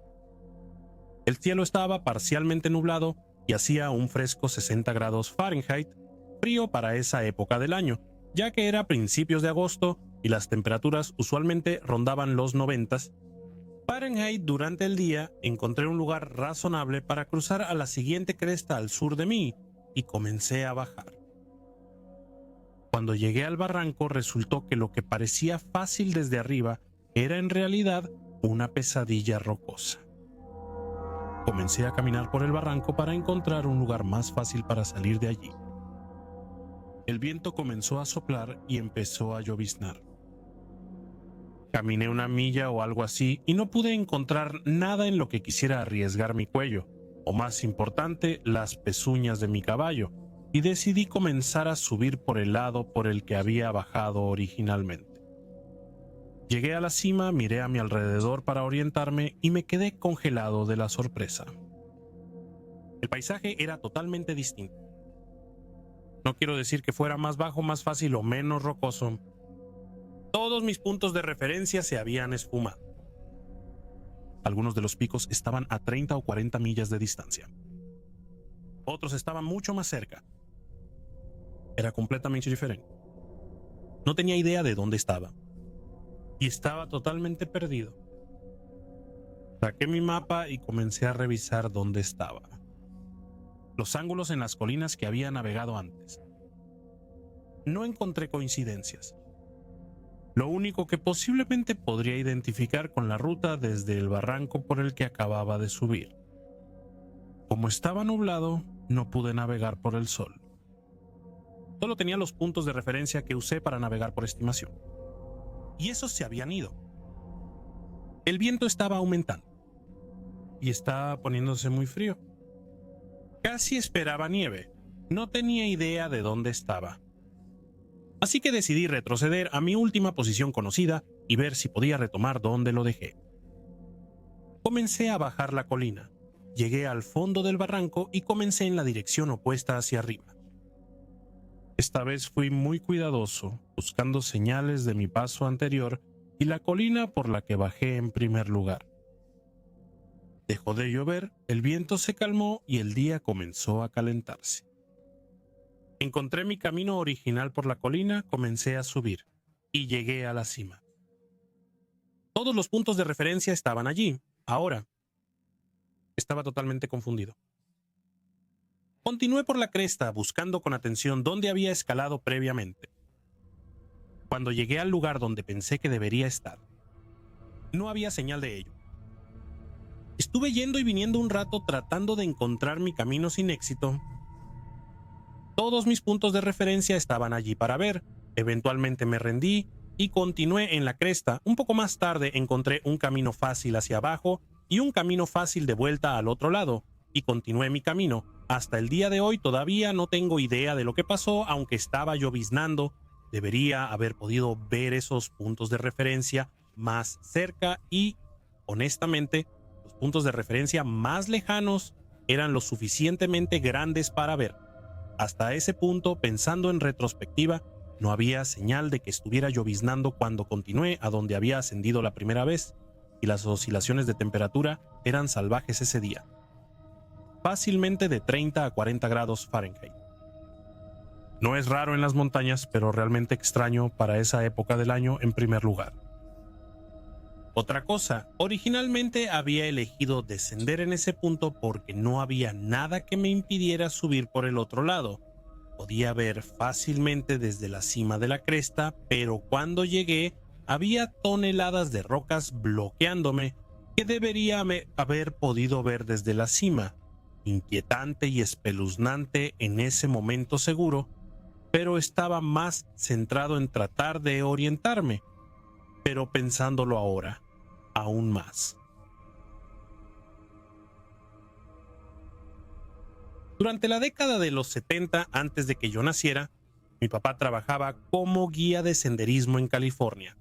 El cielo estaba parcialmente nublado y hacía un fresco 60 grados Fahrenheit, frío para esa época del año, ya que era principios de agosto y las temperaturas usualmente rondaban los 90 Fahrenheit. Durante el día encontré un lugar razonable para cruzar a la siguiente cresta al sur de mí y comencé a bajar. Cuando llegué al barranco resultó que lo que parecía fácil desde arriba era en realidad una pesadilla rocosa. Comencé a caminar por el barranco para encontrar un lugar más fácil para salir de allí. El viento comenzó a soplar y empezó a lloviznar. Caminé una milla o algo así y no pude encontrar nada en lo que quisiera arriesgar mi cuello, o más importante, las pezuñas de mi caballo, y decidí comenzar a subir por el lado por el que había bajado originalmente. Llegué a la cima, miré a mi alrededor para orientarme y me quedé congelado de la sorpresa. El paisaje era totalmente distinto. No quiero decir que fuera más bajo, más fácil o menos rocoso. Todos mis puntos de referencia se habían esfumado. Algunos de los picos estaban a 30 o 40 millas de distancia. Otros estaban mucho más cerca. Era completamente diferente. No tenía idea de dónde estaba. Y estaba totalmente perdido. Saqué mi mapa y comencé a revisar dónde estaba. Los ángulos en las colinas que había navegado antes. No encontré coincidencias. Lo único que posiblemente podría identificar con la ruta desde el barranco por el que acababa de subir. Como estaba nublado, no pude navegar por el sol. Solo tenía los puntos de referencia que usé para navegar por estimación. Y esos se habían ido. El viento estaba aumentando y estaba poniéndose muy frío. Casi esperaba nieve. No tenía idea de dónde estaba. Así que decidí retroceder a mi última posición conocida y ver si podía retomar donde lo dejé. Comencé a bajar la colina. Llegué al fondo del barranco y comencé en la dirección opuesta hacia arriba. Esta vez fui muy cuidadoso, buscando señales de mi paso anterior y la colina por la que bajé en primer lugar. Dejó de llover, el viento se calmó y el día comenzó a calentarse. Encontré mi camino original por la colina, comencé a subir y llegué a la cima. Todos los puntos de referencia estaban allí. Ahora estaba totalmente confundido. Continué por la cresta buscando con atención dónde había escalado previamente. Cuando llegué al lugar donde pensé que debería estar, no había señal de ello. Estuve yendo y viniendo un rato tratando de encontrar mi camino sin éxito. Todos mis puntos de referencia estaban allí para ver. Eventualmente me rendí y continué en la cresta. Un poco más tarde encontré un camino fácil hacia abajo y un camino fácil de vuelta al otro lado, y continué mi camino. Hasta el día de hoy todavía no tengo idea de lo que pasó, aunque estaba lloviznando. Debería haber podido ver esos puntos de referencia más cerca y, honestamente, los puntos de referencia más lejanos eran lo suficientemente grandes para ver. Hasta ese punto, pensando en retrospectiva, no había señal de que estuviera lloviznando cuando continué a donde había ascendido la primera vez, y las oscilaciones de temperatura eran salvajes ese día, fácilmente de 30 a 40 grados Fahrenheit. No es raro en las montañas, pero realmente extraño para esa época del año en primer lugar. Otra cosa, originalmente había elegido descender en ese punto porque no había nada que me impidiera subir por el otro lado. Podía ver fácilmente desde la cima de la cresta, pero cuando llegué había toneladas de rocas bloqueándome que debería haber podido ver desde la cima. Inquietante y espeluznante en ese momento seguro, pero estaba más centrado en tratar de orientarme. Pero pensándolo ahora, aún más. Durante la década de los 70, antes de que yo naciera, mi papá trabajaba como guía de senderismo en California.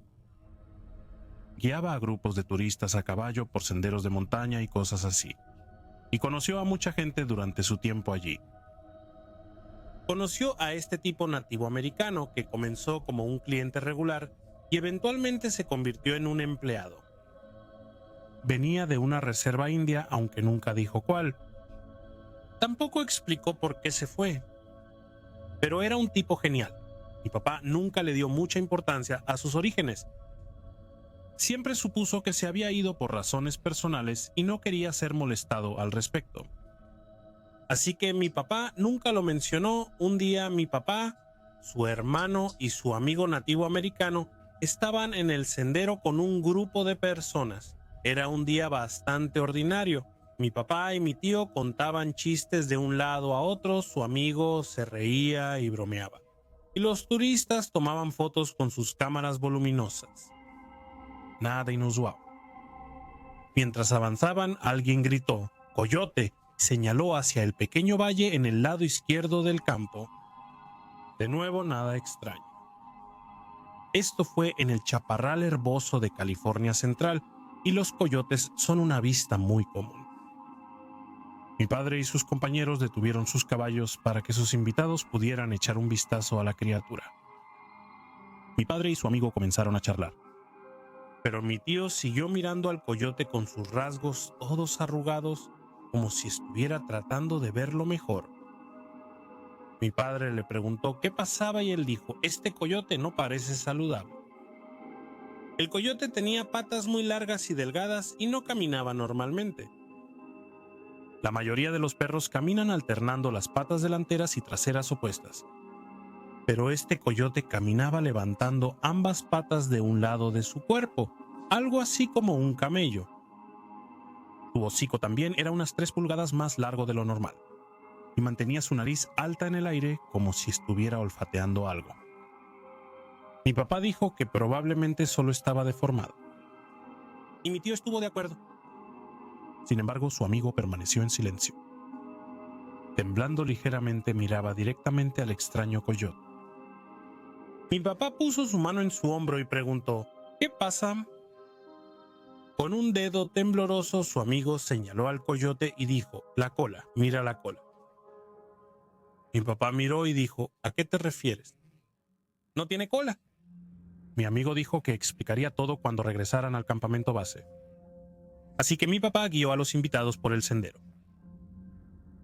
Guiaba a grupos de turistas a caballo por senderos de montaña y cosas así, y conoció a mucha gente durante su tiempo allí. Conoció a este tipo nativo americano que comenzó como un cliente regular y eventualmente se convirtió en un empleado. Venía de una reserva india, aunque nunca dijo cuál. Tampoco explicó por qué se fue, pero era un tipo genial. Mi papá nunca le dio mucha importancia a sus orígenes. Siempre supuso que se había ido por razones personales y no quería ser molestado al respecto. Así que mi papá nunca lo mencionó. Un día mi papá, su hermano y su amigo nativo americano estaban en el sendero con un grupo de personas. Era un día bastante ordinario. Mi papá y mi tío contaban chistes de un lado a otro, su amigo se reía y bromeaba, y los turistas tomaban fotos con sus cámaras voluminosas. Nada inusual. Mientras avanzaban, alguien gritó «¡Coyote!» y señaló hacia el pequeño valle en el lado izquierdo del campo. De nuevo, nada extraño. Esto fue en el chaparral herboso de California Central, y los coyotes son una vista muy común. Mi padre y sus compañeros detuvieron sus caballos para que sus invitados pudieran echar un vistazo a la criatura. Mi padre y su amigo comenzaron a charlar, pero mi tío siguió mirando al coyote con sus rasgos todos arrugados, como si estuviera tratando de verlo mejor. Mi padre le preguntó qué pasaba y él dijo: «Este coyote no parece saludable». El coyote tenía patas muy largas y delgadas y no caminaba normalmente. La mayoría de los perros caminan alternando las patas delanteras y traseras opuestas, pero este coyote caminaba levantando ambas patas de un lado de su cuerpo, algo así como un camello. Su hocico también era unas 3 pulgadas más largo de lo normal, y mantenía su nariz alta en el aire como si estuviera olfateando algo. Mi papá dijo que probablemente solo estaba deformado, y mi tío estuvo de acuerdo. Sin embargo, su amigo permaneció en silencio. Temblando ligeramente, miraba directamente al extraño coyote. Mi papá puso su mano en su hombro y preguntó: «¿Qué pasa?». Con un dedo tembloroso, su amigo señaló al coyote y dijo: «La cola, mira la cola». Mi papá miró y dijo: «¿A qué te refieres?». «No tiene cola». Mi amigo dijo que explicaría todo cuando regresaran al campamento base. Así que mi papá guió a los invitados por el sendero.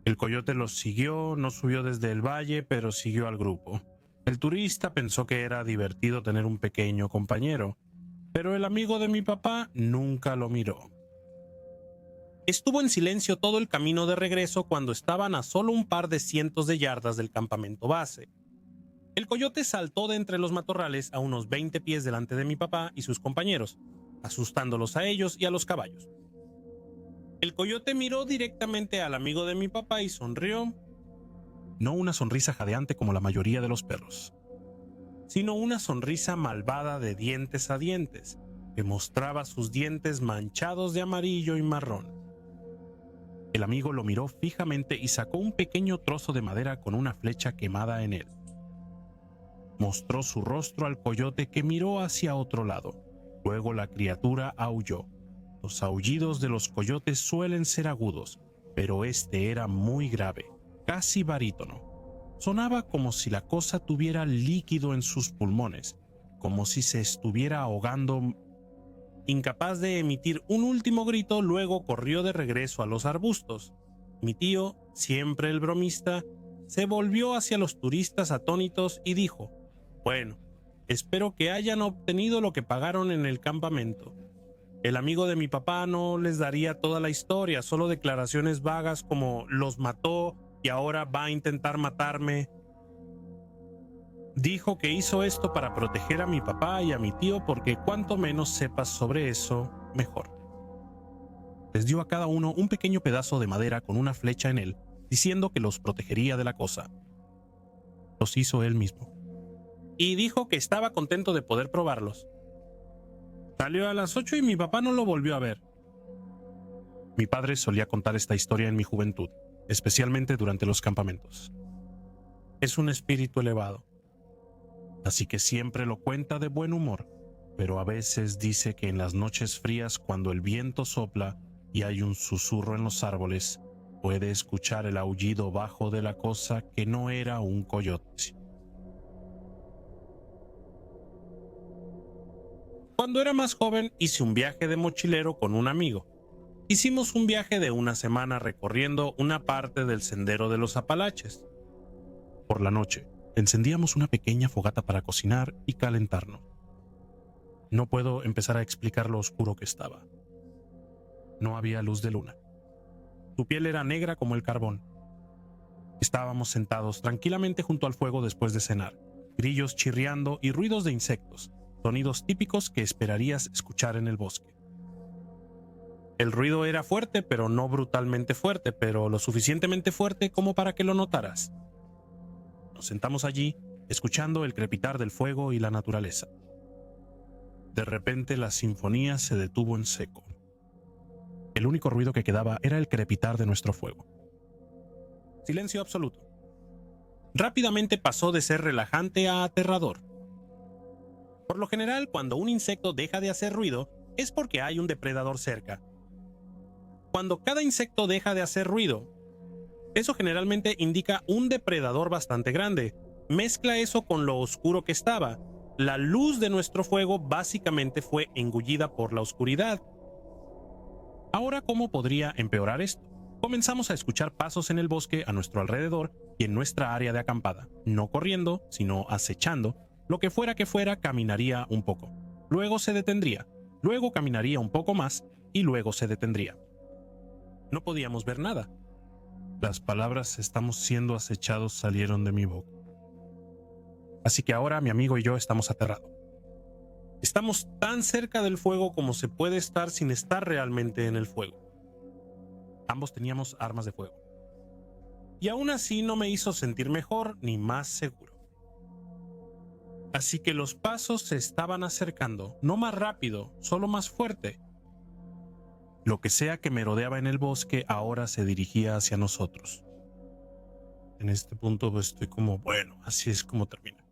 El coyote los siguió, no subió desde el valle, pero siguió al grupo. El turista pensó que era divertido tener un pequeño compañero, pero el amigo de mi papá nunca lo miró. Estuvo en silencio todo el camino de regreso cuando estaban a solo un par de cientos de yardas del campamento base. El coyote saltó de entre los matorrales a unos 20 pies delante de mi papá y sus compañeros, asustándolos a ellos y a los caballos. El coyote miró directamente al amigo de mi papá y sonrió. No una sonrisa jadeante como la mayoría de los perros, sino una sonrisa malvada de dientes a dientes, que mostraba sus dientes manchados de amarillo y marrón. El amigo lo miró fijamente y sacó un pequeño trozo de madera con una flecha quemada en él. Mostró su rostro al coyote, que miró hacia otro lado. Luego la criatura aulló. Los aullidos de los coyotes suelen ser agudos, pero este era muy grave, casi barítono. Sonaba como si la cosa tuviera líquido en sus pulmones, como si se estuviera ahogando. Incapaz de emitir un último grito, luego corrió de regreso a los arbustos. Mi tío, siempre el bromista, se volvió hacia los turistas atónitos y dijo: «Bueno, espero que hayan obtenido lo que pagaron en el campamento». El amigo de mi papá no les daría toda la historia, solo declaraciones vagas como «los mató y ahora va a intentar matarme». Dijo que hizo esto para proteger a mi papá y a mi tío, porque cuanto menos sepas sobre eso, mejor. Les dio a cada uno un pequeño pedazo de madera con una flecha en él, diciendo que los protegería de la cosa. Los hizo él mismo. Y dijo que estaba contento de poder probarlos. Salió a las 8 y mi papá no lo volvió a ver. Mi padre solía contar esta historia en mi juventud, especialmente durante los campamentos. Es un espíritu elevado, así que siempre lo cuenta de buen humor, pero a veces dice que en las noches frías, cuando el viento sopla y hay un susurro en los árboles, puede escuchar el aullido bajo de la cosa que no era un coyote. Cuando era más joven, hice un viaje de mochilero con un amigo. Hicimos un viaje de una semana recorriendo una parte del Sendero de los Apalaches. Por la noche, encendíamos una pequeña fogata para cocinar y calentarnos. No puedo empezar a explicar lo oscuro que estaba. No había luz de luna. Su piel era negra como el carbón. Estábamos sentados tranquilamente junto al fuego después de cenar, grillos chirriando y ruidos de insectos, sonidos típicos que esperarías escuchar en el bosque. El ruido era fuerte, pero no brutalmente fuerte, pero lo suficientemente fuerte como para que lo notaras. Nos sentamos allí, escuchando el crepitar del fuego y la naturaleza. De repente la sinfonía se detuvo en seco. El único ruido que quedaba era el crepitar de nuestro fuego. Silencio absoluto. Rápidamente pasó de ser relajante a aterrador. Por lo general, cuando un insecto deja de hacer ruido, es porque hay un depredador cerca. Cuando cada insecto deja de hacer ruido, eso generalmente indica un depredador bastante grande. Mezcla eso con lo oscuro que estaba. La luz de nuestro fuego básicamente fue engullida por la oscuridad. Ahora, ¿cómo podría empeorar esto? Comenzamos a escuchar pasos en el bosque a nuestro alrededor y en nuestra área de acampada. No corriendo, sino acechando. Lo que fuera, caminaría un poco. Luego se detendría. Luego caminaría un poco más y luego se detendría. No podíamos ver nada. Las palabras «estamos siendo acechados» salieron de mi boca. Así que ahora mi amigo y yo estamos aterrados. Estamos tan cerca del fuego como se puede estar sin estar realmente en el fuego. Ambos teníamos armas de fuego. Y aún así no me hizo sentir mejor ni más seguro. Así que los pasos se estaban acercando, no más rápido, solo más fuerte. Lo que sea que merodeaba en el bosque ahora se dirigía hacia nosotros. En este punto pues estoy como, bueno, así es como termina.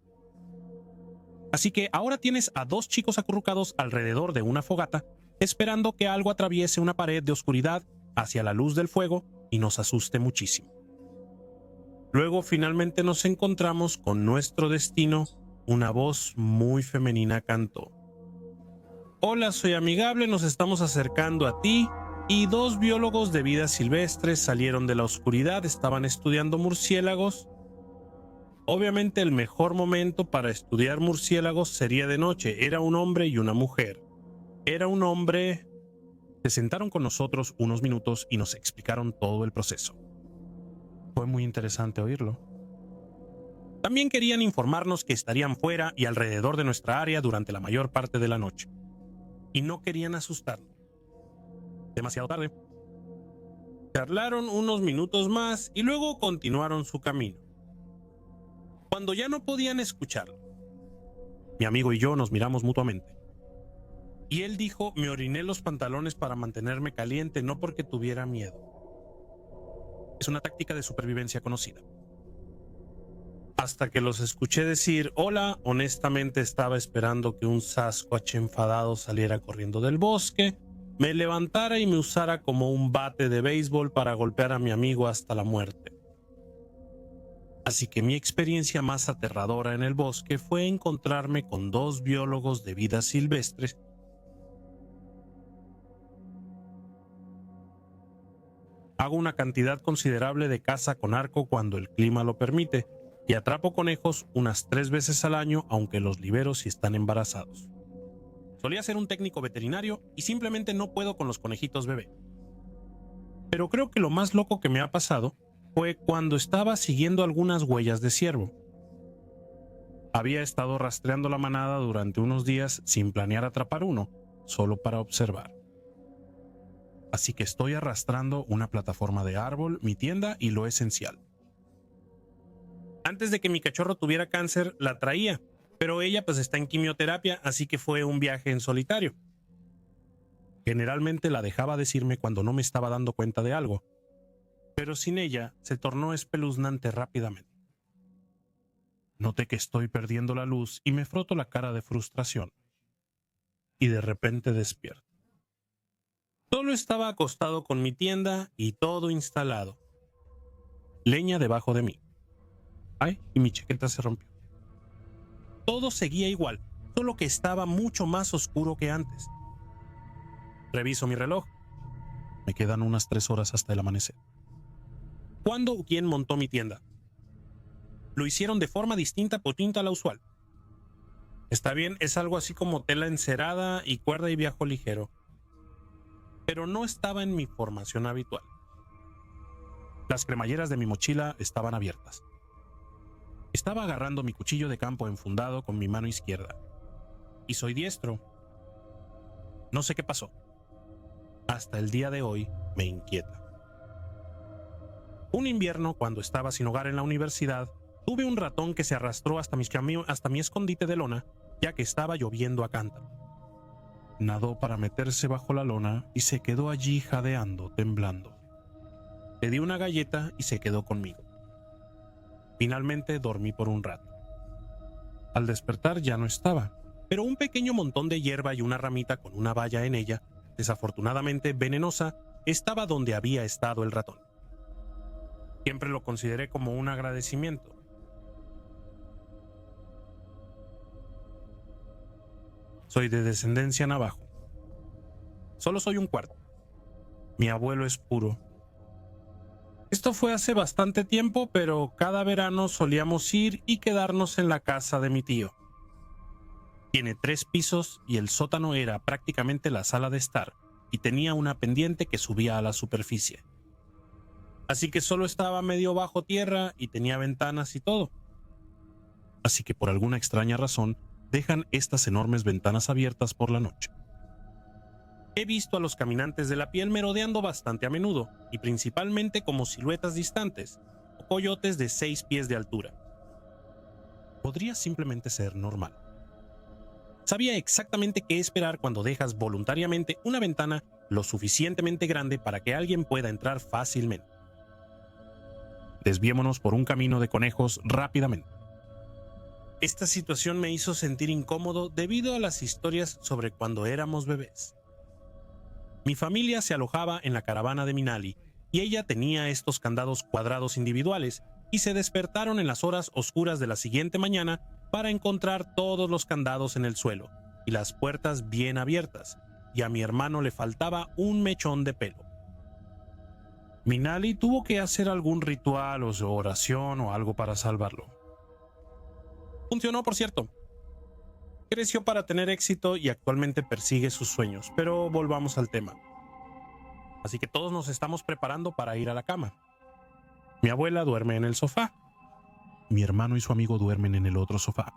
Así que ahora tienes a dos chicos acurrucados alrededor de una fogata, esperando que algo atraviese una pared de oscuridad hacia la luz del fuego y nos asuste muchísimo. Luego finalmente nos encontramos con nuestro destino. Una voz muy femenina cantó: «Hola, soy amigable, nos estamos acercando a ti». Y dos biólogos de vida silvestre salieron de la oscuridad, estaban estudiando murciélagos. Obviamente el mejor momento para estudiar murciélagos sería de noche. Era un hombre y una mujer. Era un hombre. Se sentaron con nosotros unos minutos y nos explicaron todo el proceso. Fue muy interesante oírlo. También querían informarnos que estarían fuera y alrededor de nuestra área durante la mayor parte de la noche. Y no querían asustarnos. Demasiado tarde. Charlaron unos minutos más y luego continuaron su camino. Cuando ya no podían escucharlo, mi amigo y yo nos miramos mutuamente. Y él dijo: me oriné los pantalones para mantenerme caliente, no porque tuviera miedo. Es una táctica de supervivencia conocida. Hasta que los escuché decir hola, honestamente estaba esperando que un Sasquatch enfadado saliera corriendo del bosque, me levantara y me usara como un bate de béisbol para golpear a mi amigo hasta la muerte. Así que mi experiencia más aterradora en el bosque fue encontrarme con dos biólogos de vida silvestres Hago una cantidad considerable de caza con arco cuando el clima lo permite y atrapo conejos unas 3 veces al año, aunque los libero si están embarazados. Solía ser un técnico veterinario y simplemente no puedo con los conejitos bebé. Pero creo que lo más loco que me ha pasado fue cuando estaba siguiendo algunas huellas de ciervo. Había estado rastreando la manada durante unos días sin planear atrapar uno, solo para observar. Así que estoy arrastrando una plataforma de árbol, mi tienda y lo esencial. Antes de que mi cachorro tuviera cáncer, la traía, pero ella pues está en quimioterapia, así que fue un viaje en solitario. Generalmente la dejaba decirme cuando no me estaba dando cuenta de algo, pero sin ella se tornó espeluznante rápidamente. Noté que estoy perdiendo la luz y me froto la cara de frustración. Y de repente despierto. Solo estaba acostado con mi tienda y todo instalado. Leña debajo de mí. Ay, y mi chaqueta se rompió. Todo seguía igual, solo que estaba mucho más oscuro que antes. Reviso mi reloj. Me quedan unas 3 horas hasta el amanecer. ¿Cuándo o quién montó mi tienda? Lo hicieron de forma distinta a la usual. Está bien, es algo así como tela encerada y cuerda y viajo ligero. Pero no estaba en mi formación habitual. Las cremalleras de mi mochila estaban abiertas. Estaba agarrando mi cuchillo de campo enfundado con mi mano izquierda. Y soy diestro. No sé qué pasó. Hasta el día de hoy me inquieta. Un invierno, cuando estaba sin hogar en la universidad, tuve un ratón que se arrastró hasta mi escondite de lona, ya que estaba lloviendo a cántaro. Nadó para meterse bajo la lona y se quedó allí jadeando, temblando. Le di una galleta y se quedó conmigo. Finalmente dormí por un rato. Al despertar ya no estaba, pero un pequeño montón de hierba y una ramita con una valla en ella, desafortunadamente venenosa, estaba donde había estado el ratón. Siempre lo consideré como un agradecimiento. Soy de descendencia navajo. Solo soy un cuarto. Mi abuelo es puro. Esto fue hace bastante tiempo, pero cada verano solíamos ir y quedarnos en la casa de mi tío. Tiene 3 pisos y el sótano era prácticamente la sala de estar y tenía una pendiente que subía a la superficie. Así que solo estaba medio bajo tierra y tenía ventanas y todo. Así que por alguna extraña razón dejan estas enormes ventanas abiertas por la noche. He visto a los caminantes de la piel merodeando bastante a menudo, y principalmente como siluetas distantes, o coyotes de 6 pies de altura. Podría simplemente ser normal. Sabía exactamente qué esperar cuando dejas voluntariamente una ventana lo suficientemente grande para que alguien pueda entrar fácilmente. Desviémonos por un camino de conejos rápidamente. Esta situación me hizo sentir incómodo debido a las historias sobre cuando éramos bebés. Mi familia se alojaba en la caravana de Minali y ella tenía estos candados cuadrados individuales y se despertaron en las horas oscuras de la siguiente mañana para encontrar todos los candados en el suelo y las puertas bien abiertas, y a mi hermano le faltaba un mechón de pelo. Minali tuvo que hacer algún ritual o oración o algo para salvarlo. Funcionó, por cierto. Creció para tener éxito y actualmente persigue sus sueños, pero volvamos al tema. Así que todos nos estamos preparando para ir a la cama. Mi abuela duerme en el sofá. Mi hermano y su amigo duermen en el otro sofá.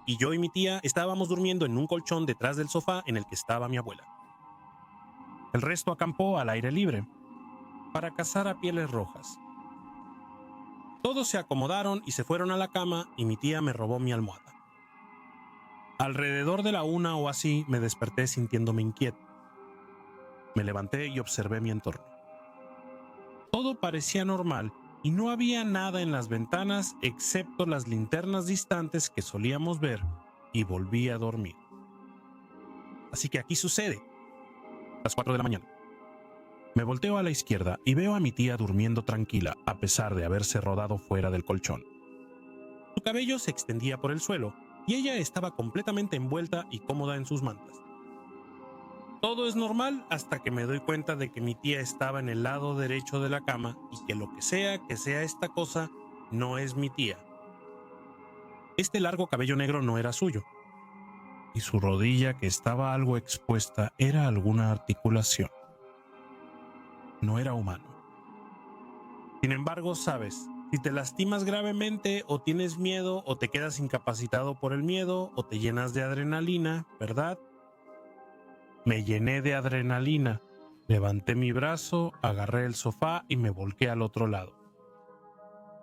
Y yo y mi tía estábamos durmiendo en un colchón detrás del sofá en el que estaba mi abuela. El resto acampó al aire libre. para cazar a pieles rojas. Todos se acomodaron y se fueron a la cama y mi tía me robó mi almohada. Alrededor de la 1 o así me desperté sintiéndome inquieto. Me levanté y observé mi entorno. Todo parecía normal y no había nada en las ventanas excepto las linternas distantes que solíamos ver, y volví a dormir. Así que aquí sucede. Las 4 de la mañana. Me volteo a la izquierda y veo a mi tía durmiendo tranquila, a pesar de haberse rodado fuera del colchón. Su cabello se extendía por el suelo y ella estaba completamente envuelta y cómoda en sus mantas. Todo es normal hasta que me doy cuenta de que mi tía estaba en el lado derecho de la cama y que lo que sea esta cosa, no es mi tía. Este largo cabello negro no era suyo, y su rodilla, que estaba algo expuesta, era alguna articulación. No era humano. Sin embargo, sabes, si te lastimas gravemente o tienes miedo o te quedas incapacitado por el miedo o te llenas de adrenalina, ¿verdad? Me llené de adrenalina, levanté mi brazo, agarré el sofá y me volqué al otro lado.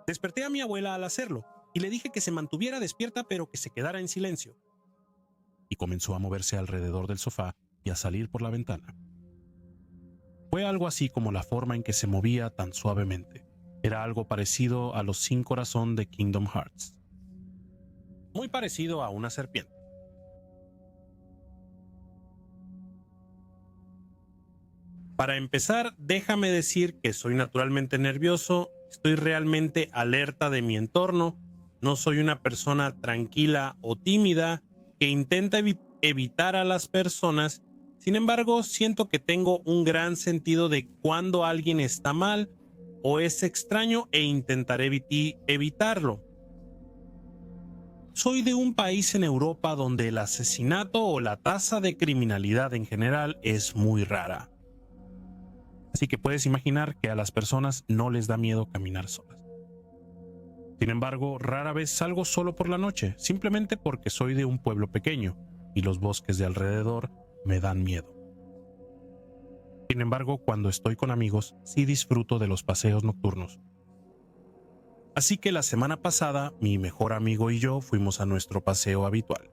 Desperté a mi abuela al hacerlo y le dije que se mantuviera despierta pero que se quedara en silencio. Y comenzó a moverse alrededor del sofá y a salir por la ventana. Fue algo así como la forma en que se movía tan suavemente. Era algo parecido a los 5 corazones de Kingdom Hearts. Muy parecido a una serpiente. Para empezar, déjame decir que soy naturalmente nervioso, estoy realmente alerta de mi entorno, no soy una persona tranquila o tímida que intenta evitar a las personas. Sin embargo, siento que tengo un gran sentido de cuando alguien está mal o es extraño e intentaré evitarlo. Soy de un país en Europa donde el asesinato o la tasa de criminalidad en general es muy rara. Así que puedes imaginar que a las personas no les da miedo caminar solas. Sin embargo, rara vez salgo solo por la noche, simplemente porque soy de un pueblo pequeño y los bosques de alrededor me dan miedo. Sin embargo, cuando estoy con amigos, sí disfruto de los paseos nocturnos. Así que la semana pasada, mi mejor amigo y yo fuimos a nuestro paseo habitual.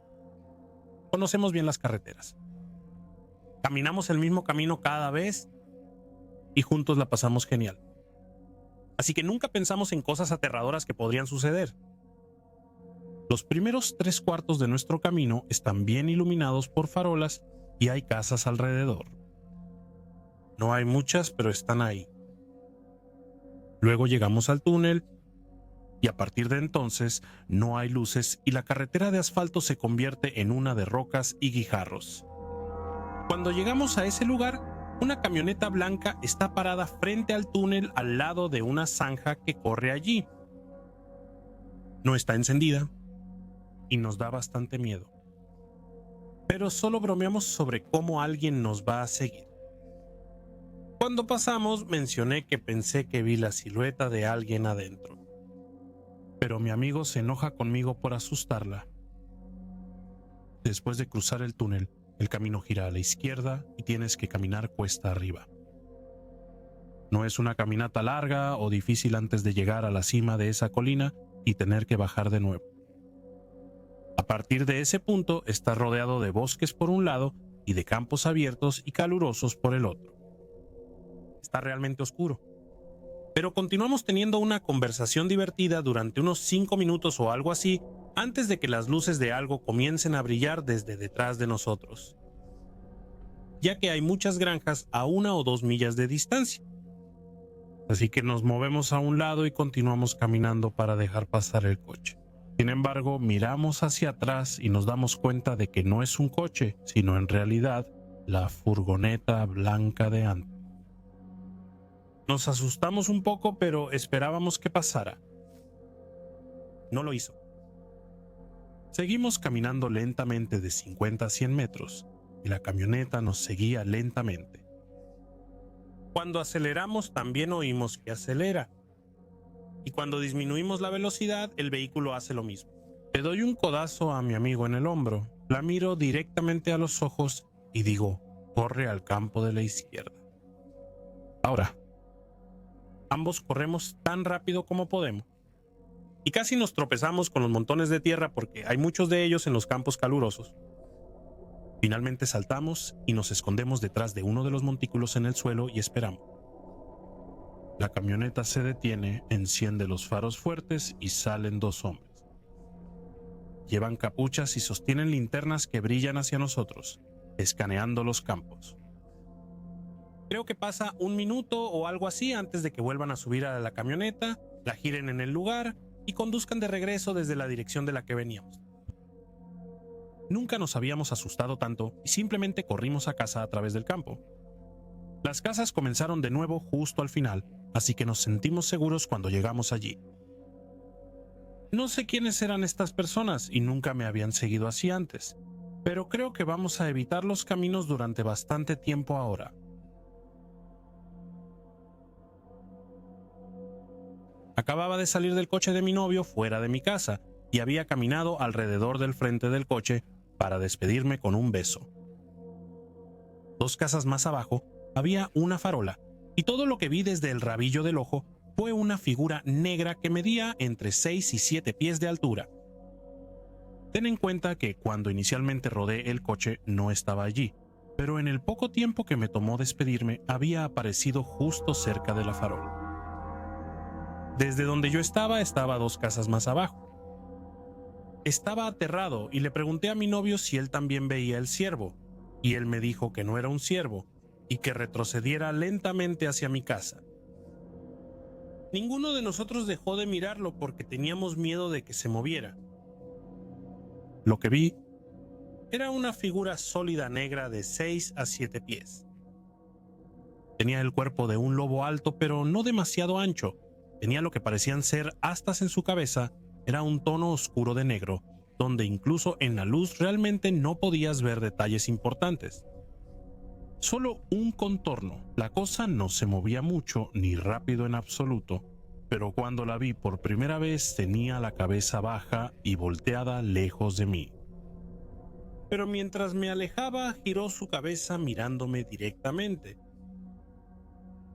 Conocemos bien las carreteras. Caminamos el mismo camino cada vez y juntos la pasamos genial. Así que nunca pensamos en cosas aterradoras que podrían suceder. Los primeros 3/4 de nuestro camino están bien iluminados por farolas y hay casas alrededor. No hay muchas, pero están ahí. Luego llegamos al túnel y a partir de entonces no hay luces y la carretera de asfalto se convierte en una de rocas y guijarros. Cuando llegamos a ese lugar, una camioneta blanca está parada frente al túnel al lado de una zanja que corre allí. No está encendida y nos da bastante miedo. Pero solo bromeamos sobre cómo alguien nos va a seguir. Cuando pasamos mencioné que pensé que vi la silueta de alguien adentro. Pero mi amigo se enoja conmigo por asustarla. Después de cruzar el túnel, el camino gira a la izquierda y tienes que caminar cuesta arriba. No es una caminata larga o difícil antes de llegar a la cima de esa colina y tener que bajar de nuevo. A partir de ese punto está rodeado de bosques por un lado y de campos abiertos y calurosos por el otro. Está realmente oscuro. Pero continuamos teniendo una conversación divertida durante unos 5 minutos o algo así antes de que las luces de algo comiencen a brillar desde detrás de nosotros, ya que hay muchas granjas a 1 o 2 millas de distancia. Así que nos movemos a un lado y continuamos caminando para dejar pasar el coche. Sin embargo, miramos hacia atrás y nos damos cuenta de que no es un coche, sino en realidad la furgoneta blanca de antes. Nos asustamos un poco, pero esperábamos que pasara. No lo hizo. Seguimos caminando lentamente de 50 a 100 metros y la camioneta nos seguía lentamente. Cuando aceleramos también oímos que acelera. Y cuando disminuimos la velocidad, el vehículo hace lo mismo. Le doy un codazo a mi amigo en el hombro, la miro directamente a los ojos y digo, corre al campo de la izquierda. Ahora, ambos corremos tan rápido como podemos. Y casi nos tropezamos con los montones de tierra porque hay muchos de ellos en los campos calurosos. Finalmente saltamos y nos escondemos detrás de uno de los montículos en el suelo y esperamos. La camioneta se detiene, enciende los faros fuertes y salen dos hombres. Llevan capuchas y sostienen linternas que brillan hacia nosotros, escaneando los campos. Creo que pasa un minuto o algo así antes de que vuelvan a subir a la camioneta, la giren en el lugar y conduzcan de regreso desde la dirección de la que veníamos. Nunca nos habíamos asustado tanto y simplemente corrimos a casa a través del campo. Las casas comenzaron de nuevo justo al final, así que nos sentimos seguros cuando llegamos allí. No sé quiénes eran estas personas y nunca me habían seguido así antes, pero creo que vamos a evitar los caminos durante bastante tiempo ahora. Acababa de salir del coche de mi novio fuera de mi casa y había caminado alrededor del frente del coche para despedirme con un beso. 2 casas más abajo había una farola y todo lo que vi desde el rabillo del ojo fue una figura negra que medía entre 6 y 7 pies de altura. Ten en cuenta que cuando inicialmente rodé el coche no estaba allí, pero en el poco tiempo que me tomó despedirme había aparecido justo cerca de la farola. Desde donde yo estaba 2 casas más abajo. Estaba aterrado y le pregunté a mi novio si él también veía el ciervo, y él me dijo que no era un ciervo y que retrocediera lentamente hacia mi casa. Ninguno de nosotros dejó de mirarlo porque teníamos miedo de que se moviera. Lo que vi era una figura sólida negra de 6 a 7 pies. Tenía el cuerpo de un lobo alto, pero no demasiado ancho. Tenía lo que parecían ser astas en su cabeza. Era un tono oscuro de negro, donde incluso en la luz realmente no podías ver detalles importantes. Solo un contorno. La cosa no se movía mucho ni rápido en absoluto, pero cuando la vi por primera vez tenía la cabeza baja y volteada lejos de mí. Pero mientras me alejaba, giró su cabeza mirándome directamente.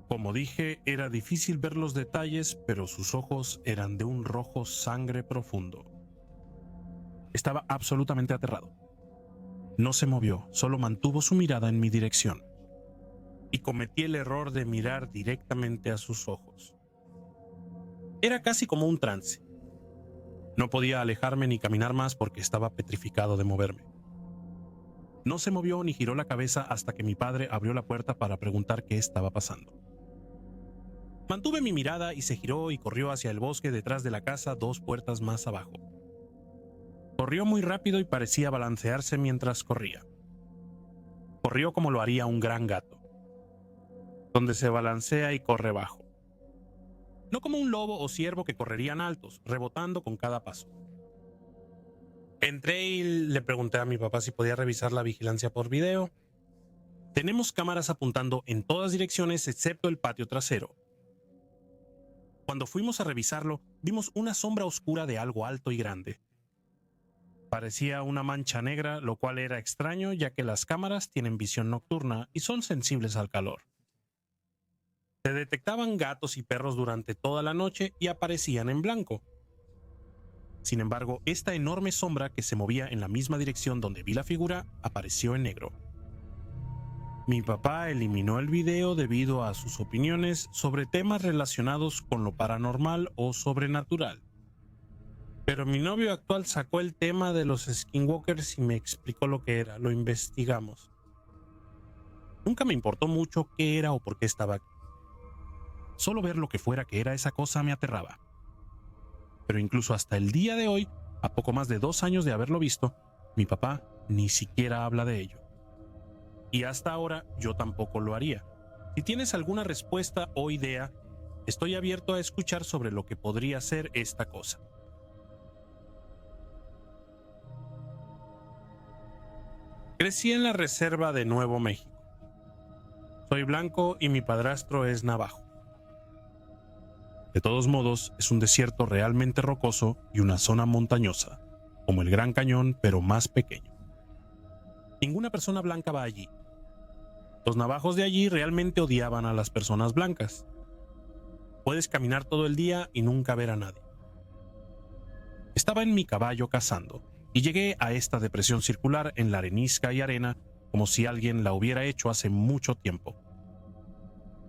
Como dije, era difícil ver los detalles, pero sus ojos eran de un rojo sangre profundo. Estaba absolutamente aterrado. No se movió, solo mantuvo su mirada en mi dirección. Y cometí el error de mirar directamente a sus ojos. Era casi como un trance. No podía alejarme ni caminar más porque estaba petrificado de moverme. No se movió ni giró la cabeza hasta que mi padre abrió la puerta para preguntar qué estaba pasando. Mantuve mi mirada y se giró y corrió hacia el bosque detrás de la casa 2 puertas más abajo. Corrió muy rápido y parecía balancearse mientras corría. Corrió como lo haría un gran gato, donde se balancea y corre bajo. No como un lobo o ciervo que correrían altos, rebotando con cada paso. Entré y le pregunté a mi papá si podía revisar la vigilancia por video. Tenemos cámaras apuntando en todas direcciones excepto el patio trasero. Cuando fuimos a revisarlo, vimos una sombra oscura de algo alto y grande. Parecía una mancha negra, lo cual era extraño ya que las cámaras tienen visión nocturna y son sensibles al calor. Se detectaban gatos y perros durante toda la noche y aparecían en blanco. Sin embargo, esta enorme sombra que se movía en la misma dirección donde vi la figura apareció en negro. Mi papá eliminó el video debido a sus opiniones sobre temas relacionados con lo paranormal o sobrenatural. Pero mi novio actual sacó el tema de los skinwalkers y me explicó lo que era. Lo investigamos. Nunca me importó mucho qué era o por qué estaba aquí. Solo ver lo que fuera que era esa cosa me aterraba. Pero incluso hasta el día de hoy, a poco más de 2 años de haberlo visto, mi papá ni siquiera habla de ello. Y hasta ahora yo tampoco lo haría. Si tienes alguna respuesta o idea, estoy abierto a escuchar sobre lo que podría ser esta cosa. Crecí en la reserva de Nuevo México. Soy blanco y mi padrastro es navajo. De todos modos, es un desierto realmente rocoso y una zona montañosa, como el Gran Cañón, pero más pequeño. Ninguna persona blanca va allí. Los navajos de allí realmente odiaban a las personas blancas. puedes caminar todo el día y nunca ver a nadie. Estaba en mi caballo cazando y llegué a esta depresión circular en la arenisca y arena como si alguien la hubiera hecho hace mucho tiempo.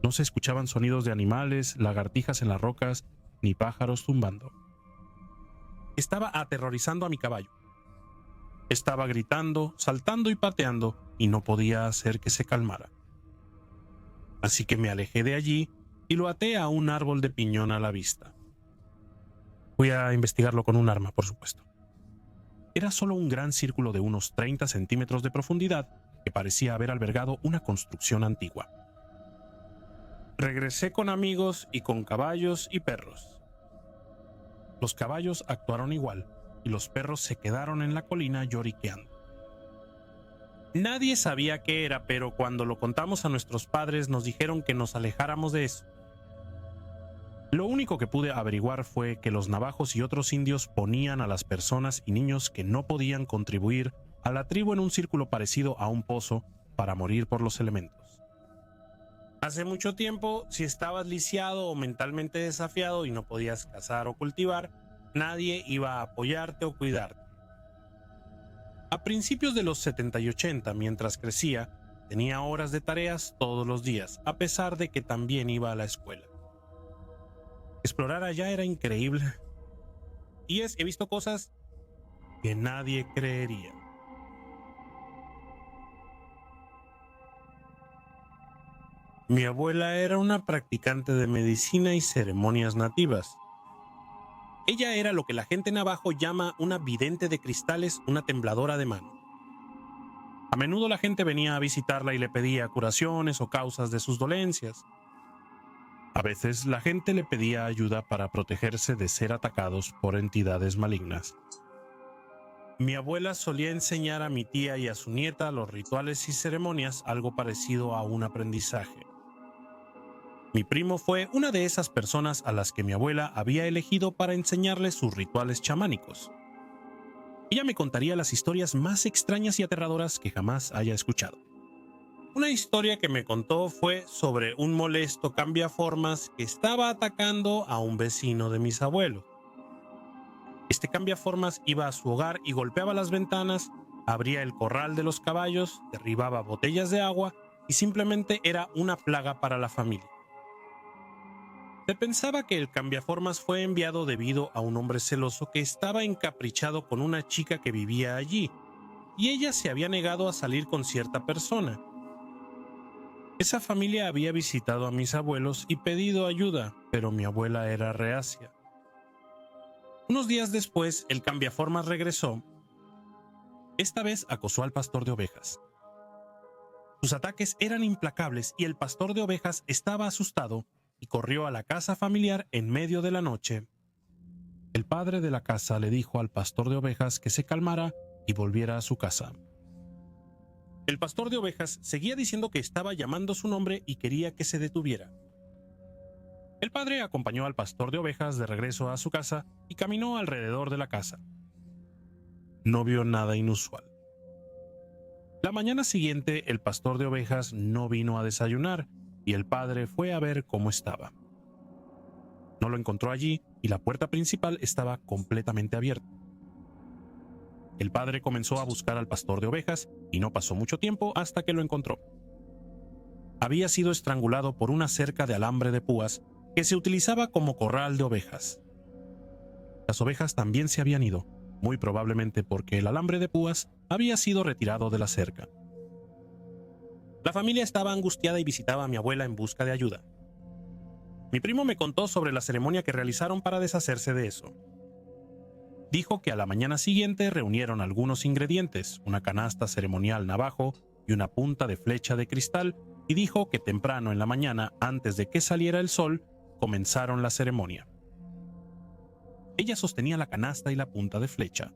No se escuchaban sonidos de animales, lagartijas en las rocas, ni pájaros zumbando. Estaba aterrorizando a mi caballo. Estaba gritando, saltando y pateando, y no podía hacer que se calmara. Así que me alejé de allí y lo até a un árbol de piñón a la vista. Fui a investigarlo con un arma, por supuesto. Era solo un gran círculo de unos 30 centímetros de profundidad que parecía haber albergado una construcción antigua. Regresé con amigos y con caballos y perros. Los caballos actuaron igual y los perros se quedaron en la colina lloriqueando. Nadie sabía qué era, pero cuando lo contamos a nuestros padres nos dijeron que nos alejáramos de eso. Lo único que pude averiguar fue que los navajos y otros indios ponían a las personas y niños que no podían contribuir a la tribu en un círculo parecido a un pozo para morir por los elementos. Hace mucho tiempo, si estabas lisiado o mentalmente desafiado y no podías cazar o cultivar, nadie iba a apoyarte o cuidarte. A principios de los 70 y 80, mientras crecía, tenía horas de tareas todos los días, a pesar de que también iba a la escuela. Explorar allá era increíble. Y he visto cosas que nadie creería. Mi abuela era una practicante de medicina y ceremonias nativas. Ella era lo que la gente navajo llama una vidente de cristales, una tembladora de mano. A menudo la gente venía a visitarla y le pedía curaciones o causas de sus dolencias. A veces la gente le pedía ayuda para protegerse de ser atacados por entidades malignas. Mi abuela solía enseñar a mi tía y a su nieta los rituales y ceremonias, algo parecido a un aprendizaje. Mi primo fue una de esas personas a las que mi abuela había elegido para enseñarles sus rituales chamánicos. Ella me contaría las historias más extrañas y aterradoras que jamás haya escuchado. Una historia que me contó fue sobre un molesto cambiaformas que estaba atacando a un vecino de mis abuelos. Este cambiaformas iba a su hogar y golpeaba las ventanas, abría el corral de los caballos, derribaba botellas de agua y simplemente era una plaga para la familia. Se pensaba que el cambiaformas fue enviado debido a un hombre celoso que estaba encaprichado con una chica que vivía allí, y ella se había negado a salir con cierta persona. Esa familia había visitado a mis abuelos y pedido ayuda, pero mi abuela era reacia. Unos días después, el cambiaformas regresó. Esta vez acosó al pastor de ovejas. Sus ataques eran implacables y el pastor de ovejas estaba asustado y corrió a la casa familiar en medio de la noche. El padre de la casa le dijo al pastor de ovejas que se calmara y volviera a su casa. El pastor de ovejas seguía diciendo que estaba llamando su nombre y quería que se detuviera. El padre acompañó al pastor de ovejas de regreso a su casa y caminó alrededor de la casa. No vio nada inusual. La mañana siguiente, el pastor de ovejas no vino a desayunar y el padre fue a ver cómo estaba. No lo encontró allí y la puerta principal estaba completamente abierta. El padre comenzó a buscar al pastor de ovejas y no pasó mucho tiempo hasta que lo encontró. Había sido estrangulado por una cerca de alambre de púas que se utilizaba como corral de ovejas. Las ovejas también se habían ido, muy probablemente porque el alambre de púas había sido retirado de la cerca. La familia estaba angustiada y visitaba a mi abuela en busca de ayuda. Mi primo me contó sobre la ceremonia que realizaron para deshacerse de eso. Dijo que a la mañana siguiente reunieron algunos ingredientes, una canasta ceremonial navajo y una punta de flecha de cristal, y dijo que temprano en la mañana, antes de que saliera el sol, comenzaron la ceremonia. Ella sostenía la canasta y la punta de flecha,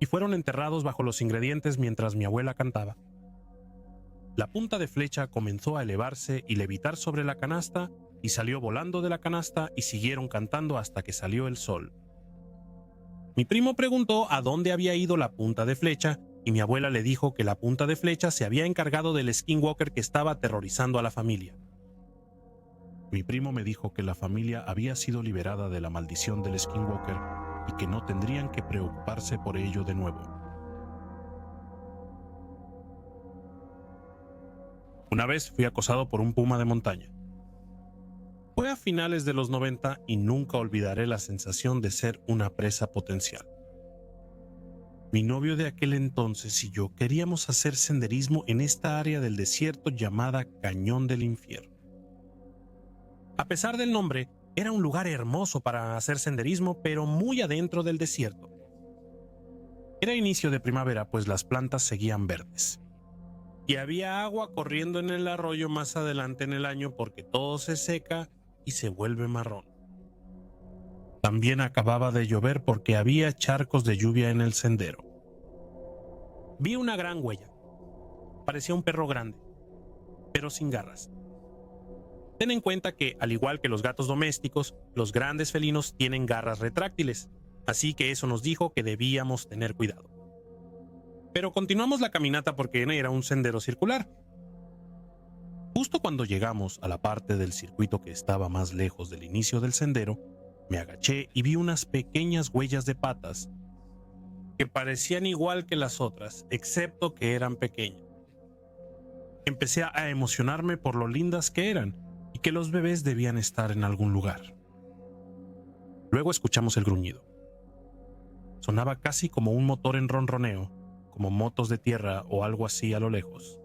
y fueron enterrados bajo los ingredientes mientras mi abuela cantaba. La punta de flecha comenzó a elevarse y levitar sobre la canasta, y salió volando de la canasta y siguieron cantando hasta que salió el sol. Mi primo preguntó a dónde había ido la punta de flecha y mi abuela le dijo que la punta de flecha se había encargado del skinwalker que estaba aterrorizando a la familia. Mi primo me dijo que la familia había sido liberada de la maldición del Skinwalker y que no tendrían que preocuparse por ello de nuevo. Una vez fui acosado por un puma de montaña. Fue a finales de los 90 y nunca olvidaré la sensación de ser una presa potencial. Mi novio de aquel entonces y yo queríamos hacer senderismo en esta área del desierto llamada Cañón del Infierno. A pesar del nombre, era un lugar hermoso para hacer senderismo, pero muy adentro del desierto. Era inicio de primavera, pues las plantas seguían verdes. Y había agua corriendo en el arroyo más adelante en el año porque todo se seca y se vuelve marrón. También acababa de llover porque había charcos de lluvia en el sendero. Vi una gran huella. Parecía un perro grande, pero sin garras. Ten en cuenta que, al igual que los gatos domésticos, los grandes felinos tienen garras retráctiles, así que eso nos dijo que debíamos tener cuidado. Pero continuamos la caminata porque era un sendero circular. Justo cuando llegamos a la parte del circuito que estaba más lejos del inicio del sendero, me agaché y vi unas pequeñas huellas de patas que parecían igual que las otras, excepto que eran pequeñas. Empecé a emocionarme por lo lindas que eran y que los bebés debían estar en algún lugar. Luego escuchamos el gruñido. Sonaba casi como un motor en ronroneo, como motos de tierra o algo así a lo lejos.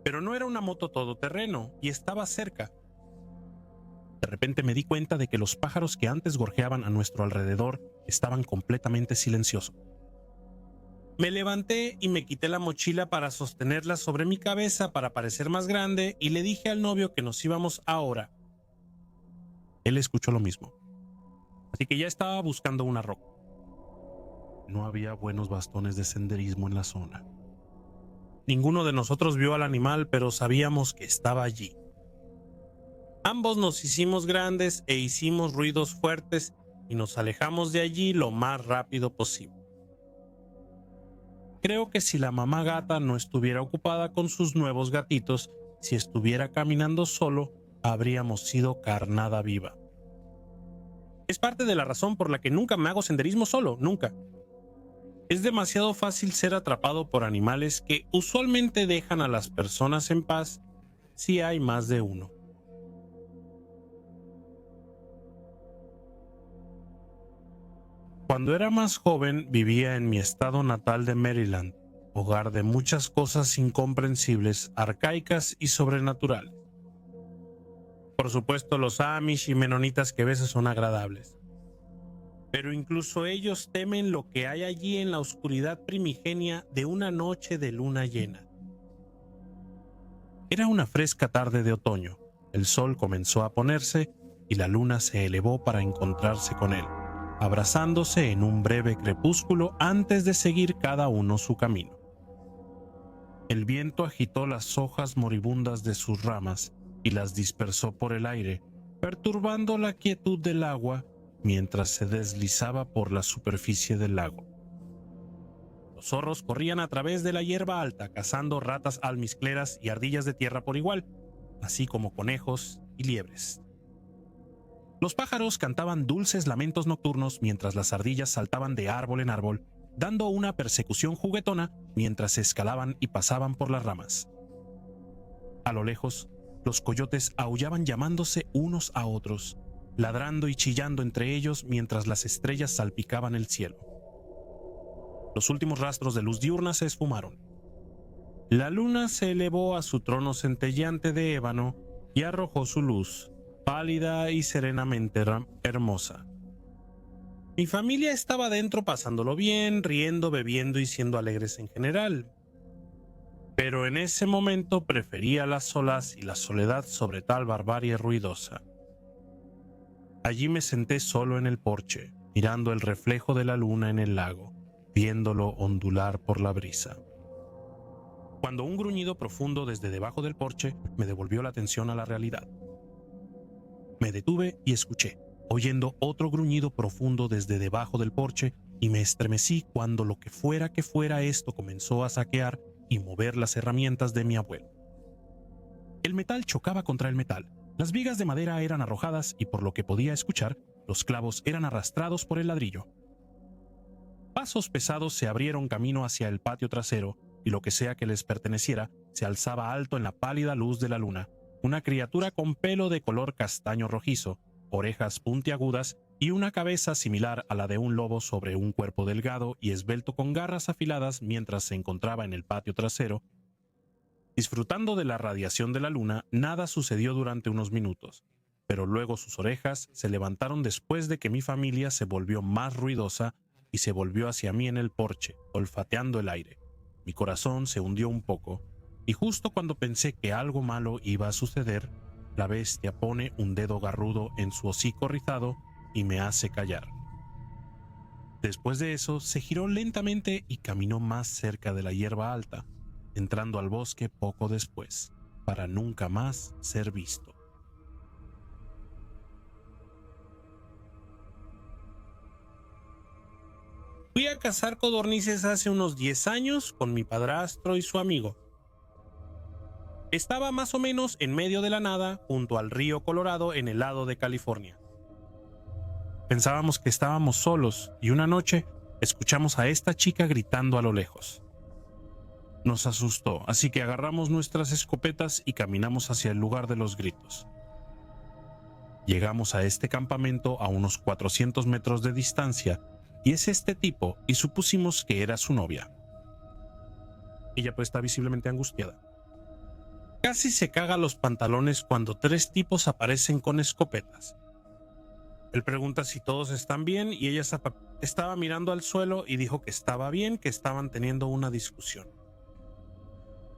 Pero no era una moto todoterreno y estaba cerca. De repente me di cuenta de que los pájaros que antes gorjeaban a nuestro alrededor estaban completamente silenciosos. Me levanté y me quité la mochila para sostenerla sobre mi cabeza para parecer más grande y le dije al novio que nos íbamos ahora. Él escuchó lo mismo, así que ya estaba buscando una roca. No había buenos bastones de senderismo en la zona. Ninguno de nosotros vio al animal, pero sabíamos que estaba allí. Ambos nos hicimos grandes e hicimos ruidos fuertes y nos alejamos de allí lo más rápido posible. Creo que si la mamá gata no estuviera ocupada con sus nuevos gatitos, si estuviera caminando solo, habríamos sido carnada viva. Es parte de la razón por la que nunca me hago senderismo solo, nunca. Es demasiado fácil ser atrapado por animales que usualmente dejan a las personas en paz si hay más de uno. Cuando era más joven vivía en mi estado natal de Maryland, hogar de muchas cosas incomprensibles, arcaicas y sobrenaturales. Por supuesto, los Amish y menonitas que a veces son agradables. Pero incluso ellos temen lo que hay allí en la oscuridad primigenia de una noche de luna llena. Era una fresca tarde de otoño. El sol comenzó a ponerse y la luna se elevó para encontrarse con él, abrazándose en un breve crepúsculo antes de seguir cada uno su camino. El viento agitó las hojas moribundas de sus ramas y las dispersó por el aire, perturbando la quietud del agua mientras se deslizaba por la superficie del lago. Los zorros corrían a través de la hierba alta, cazando ratas almizcleras y ardillas de tierra por igual, así como conejos y liebres. Los pájaros cantaban dulces lamentos nocturnos mientras las ardillas saltaban de árbol en árbol, dando una persecución juguetona mientras se escalaban y pasaban por las ramas. A lo lejos, los coyotes aullaban llamándose unos a otros, ladrando y chillando entre ellos mientras las estrellas salpicaban el cielo. Los últimos rastros de luz diurna se esfumaron. La luna se elevó a su trono centelleante de ébano y arrojó su luz, pálida y serenamente hermosa. Mi familia estaba dentro pasándolo bien, riendo, bebiendo y siendo alegres en general. Pero en ese momento prefería las solas y la soledad sobre tal barbarie ruidosa. Allí me senté solo en el porche, mirando el reflejo de la luna en el lago, viéndolo ondular por la brisa. Cuando un gruñido profundo desde debajo del porche me devolvió la atención a la realidad. Me detuve y escuché, oyendo otro gruñido profundo desde debajo del porche, y me estremecí cuando lo que fuera esto comenzó a saquear y mover las herramientas de mi abuelo. El metal chocaba contra el metal, Las vigas de madera eran arrojadas y, por lo que podía escuchar, los clavos eran arrastrados por el ladrillo. Pasos pesados se abrieron camino hacia el patio trasero y lo que sea que les perteneciera se alzaba alto en la pálida luz de la luna. Una criatura con pelo de color castaño rojizo, orejas puntiagudas y una cabeza similar a la de un lobo sobre un cuerpo delgado y esbelto con garras afiladas mientras se encontraba en el patio trasero. Disfrutando de la radiación de la luna, nada sucedió durante unos minutos, pero luego sus orejas se levantaron después de que mi familia se volvió más ruidosa y se volvió hacia mí en el porche, olfateando el aire. Mi corazón se hundió un poco, y justo cuando pensé que algo malo iba a suceder, la bestia pone un dedo garrudo en su hocico rizado y me hace callar. Después de eso, se giró lentamente y caminó más cerca de la hierba alta, entrando al bosque poco después, para nunca más ser visto. Fui a cazar codornices hace unos 10 años con mi padrastro y su amigo. Estaba más o menos en medio de la nada, junto al río Colorado en el lado de California. Pensábamos que estábamos solos y una noche escuchamos a esta chica gritando a lo lejos. Nos asustó, así que agarramos nuestras escopetas y caminamos hacia el lugar de los gritos. Llegamos a este campamento a unos 400 metros de distancia y es este tipo y supusimos que era su novia. Ella pues está visiblemente angustiada. Casi se caga los pantalones cuando 3 tipos aparecen con escopetas. Él pregunta si todos están bien y ella estaba mirando al suelo y dijo que estaba bien, que estaban teniendo una discusión.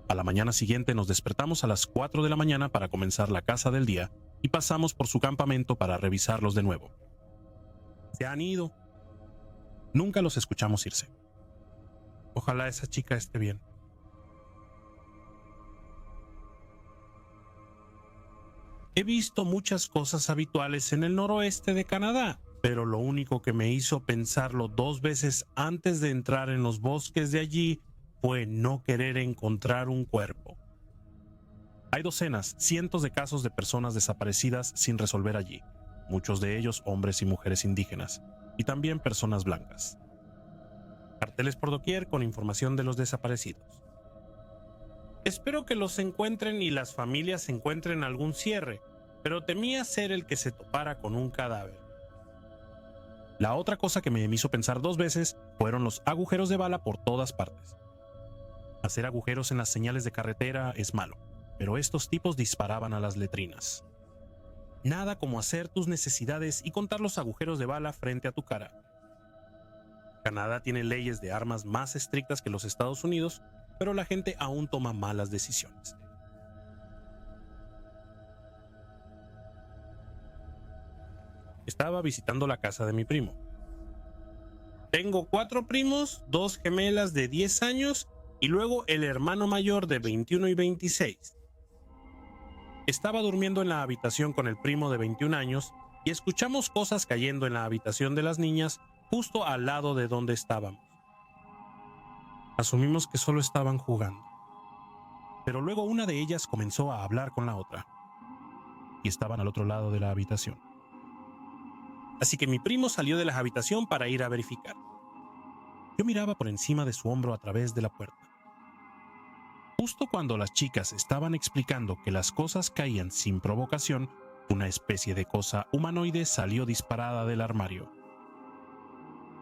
A la mañana siguiente nos despertamos a las 4 de la mañana para comenzar la caza del día y pasamos por su campamento para revisarlos de nuevo. Se han ido. Nunca los escuchamos irse. Ojalá esa chica esté bien. He visto muchas cosas habituales en el noroeste de Canadá, pero lo único que me hizo pensarlo 2 veces antes de entrar en los bosques de allí fue no querer encontrar un cuerpo. Hay docenas, cientos de casos de personas desaparecidas sin resolver allí, muchos de ellos hombres y mujeres indígenas, y también personas blancas. Carteles por doquier con información de los desaparecidos. Espero que los encuentren y las familias encuentren algún cierre, pero temía ser el que se topara con un cadáver. La otra cosa que me hizo pensar 2 veces fueron los agujeros de bala por todas partes. Hacer agujeros en las señales de carretera es malo, pero estos tipos disparaban a las letrinas. Nada como hacer tus necesidades y contar los agujeros de bala frente a tu cara. Canadá tiene leyes de armas más estrictas que los Estados Unidos, pero la gente aún toma malas decisiones. Estaba visitando la casa de mi primo. Tengo 4 primos, 2 gemelas de 10 años y luego el hermano mayor de 21 y 26. Estaba durmiendo en la habitación con el primo de 21 años y escuchamos cosas cayendo en la habitación de las niñas justo al lado de donde estábamos. Asumimos que solo estaban jugando. Pero luego una de ellas comenzó a hablar con la otra y estaban al otro lado de la habitación. Así que mi primo salió de la habitación para ir a verificar. Yo miraba por encima de su hombro a través de la puerta. Justo cuando las chicas estaban explicando que las cosas caían sin provocación, una especie de cosa humanoide salió disparada del armario.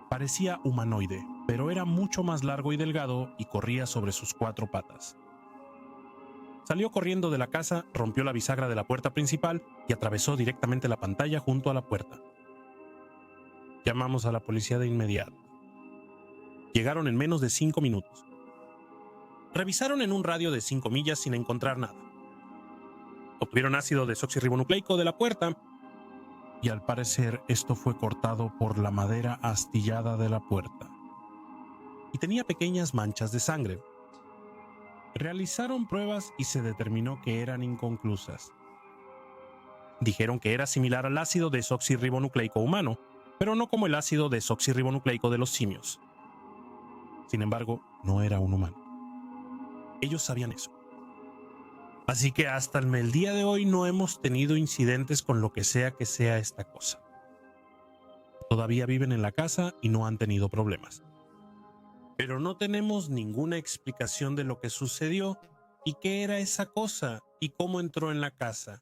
Parecía humanoide, pero era mucho más largo y delgado y corría sobre sus 4 patas. Salió corriendo de la casa, rompió la bisagra de la puerta principal y atravesó directamente la pantalla junto a la puerta. Llamamos a la policía de inmediato. Llegaron en menos de 5 minutos. Revisaron en un radio de 5 millas sin encontrar nada. Obtuvieron ácido desoxirribonucleico de la puerta y al parecer esto fue cortado por la madera astillada de la puerta. Y tenía pequeñas manchas de sangre. Realizaron pruebas y se determinó que eran inconclusas. Dijeron que era similar al ácido desoxirribonucleico humano, pero no como el ácido desoxirribonucleico de los simios. Sin embargo, no era un humano. Ellos sabían eso. Así que hasta el día de hoy no hemos tenido incidentes con lo que sea esta cosa. Todavía viven en la casa y no han tenido problemas. Pero no tenemos ninguna explicación de lo que sucedió y qué era esa cosa y cómo entró en la casa.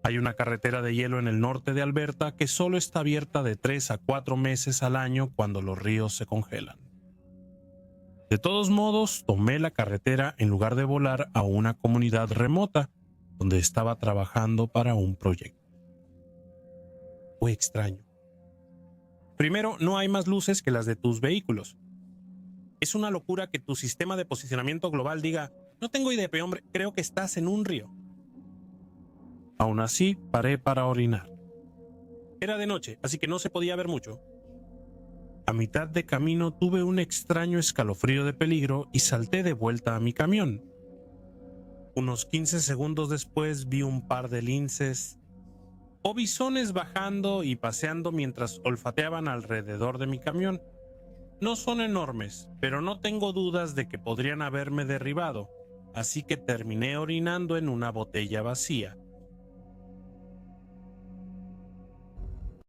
Hay una carretera de hielo en el norte de Alberta que solo está abierta de 3 a 4 meses al año cuando los ríos se congelan. De todos modos, tomé la carretera en lugar de volar a una comunidad remota donde estaba trabajando para un proyecto. Fue extraño. Primero, no hay más luces que las de tus vehículos. Es una locura que tu sistema de posicionamiento global diga: no tengo idea, pero hombre, creo que estás en un río. Aún así, paré para orinar. Era de noche, así que no se podía ver mucho. A mitad de camino tuve un extraño escalofrío de peligro y salté de vuelta a mi camión. Unos 15 segundos después vi un par de linces o bisones bajando y paseando mientras olfateaban alrededor de mi camión. No son enormes, pero no tengo dudas de que podrían haberme derribado, así que terminé orinando en una botella vacía.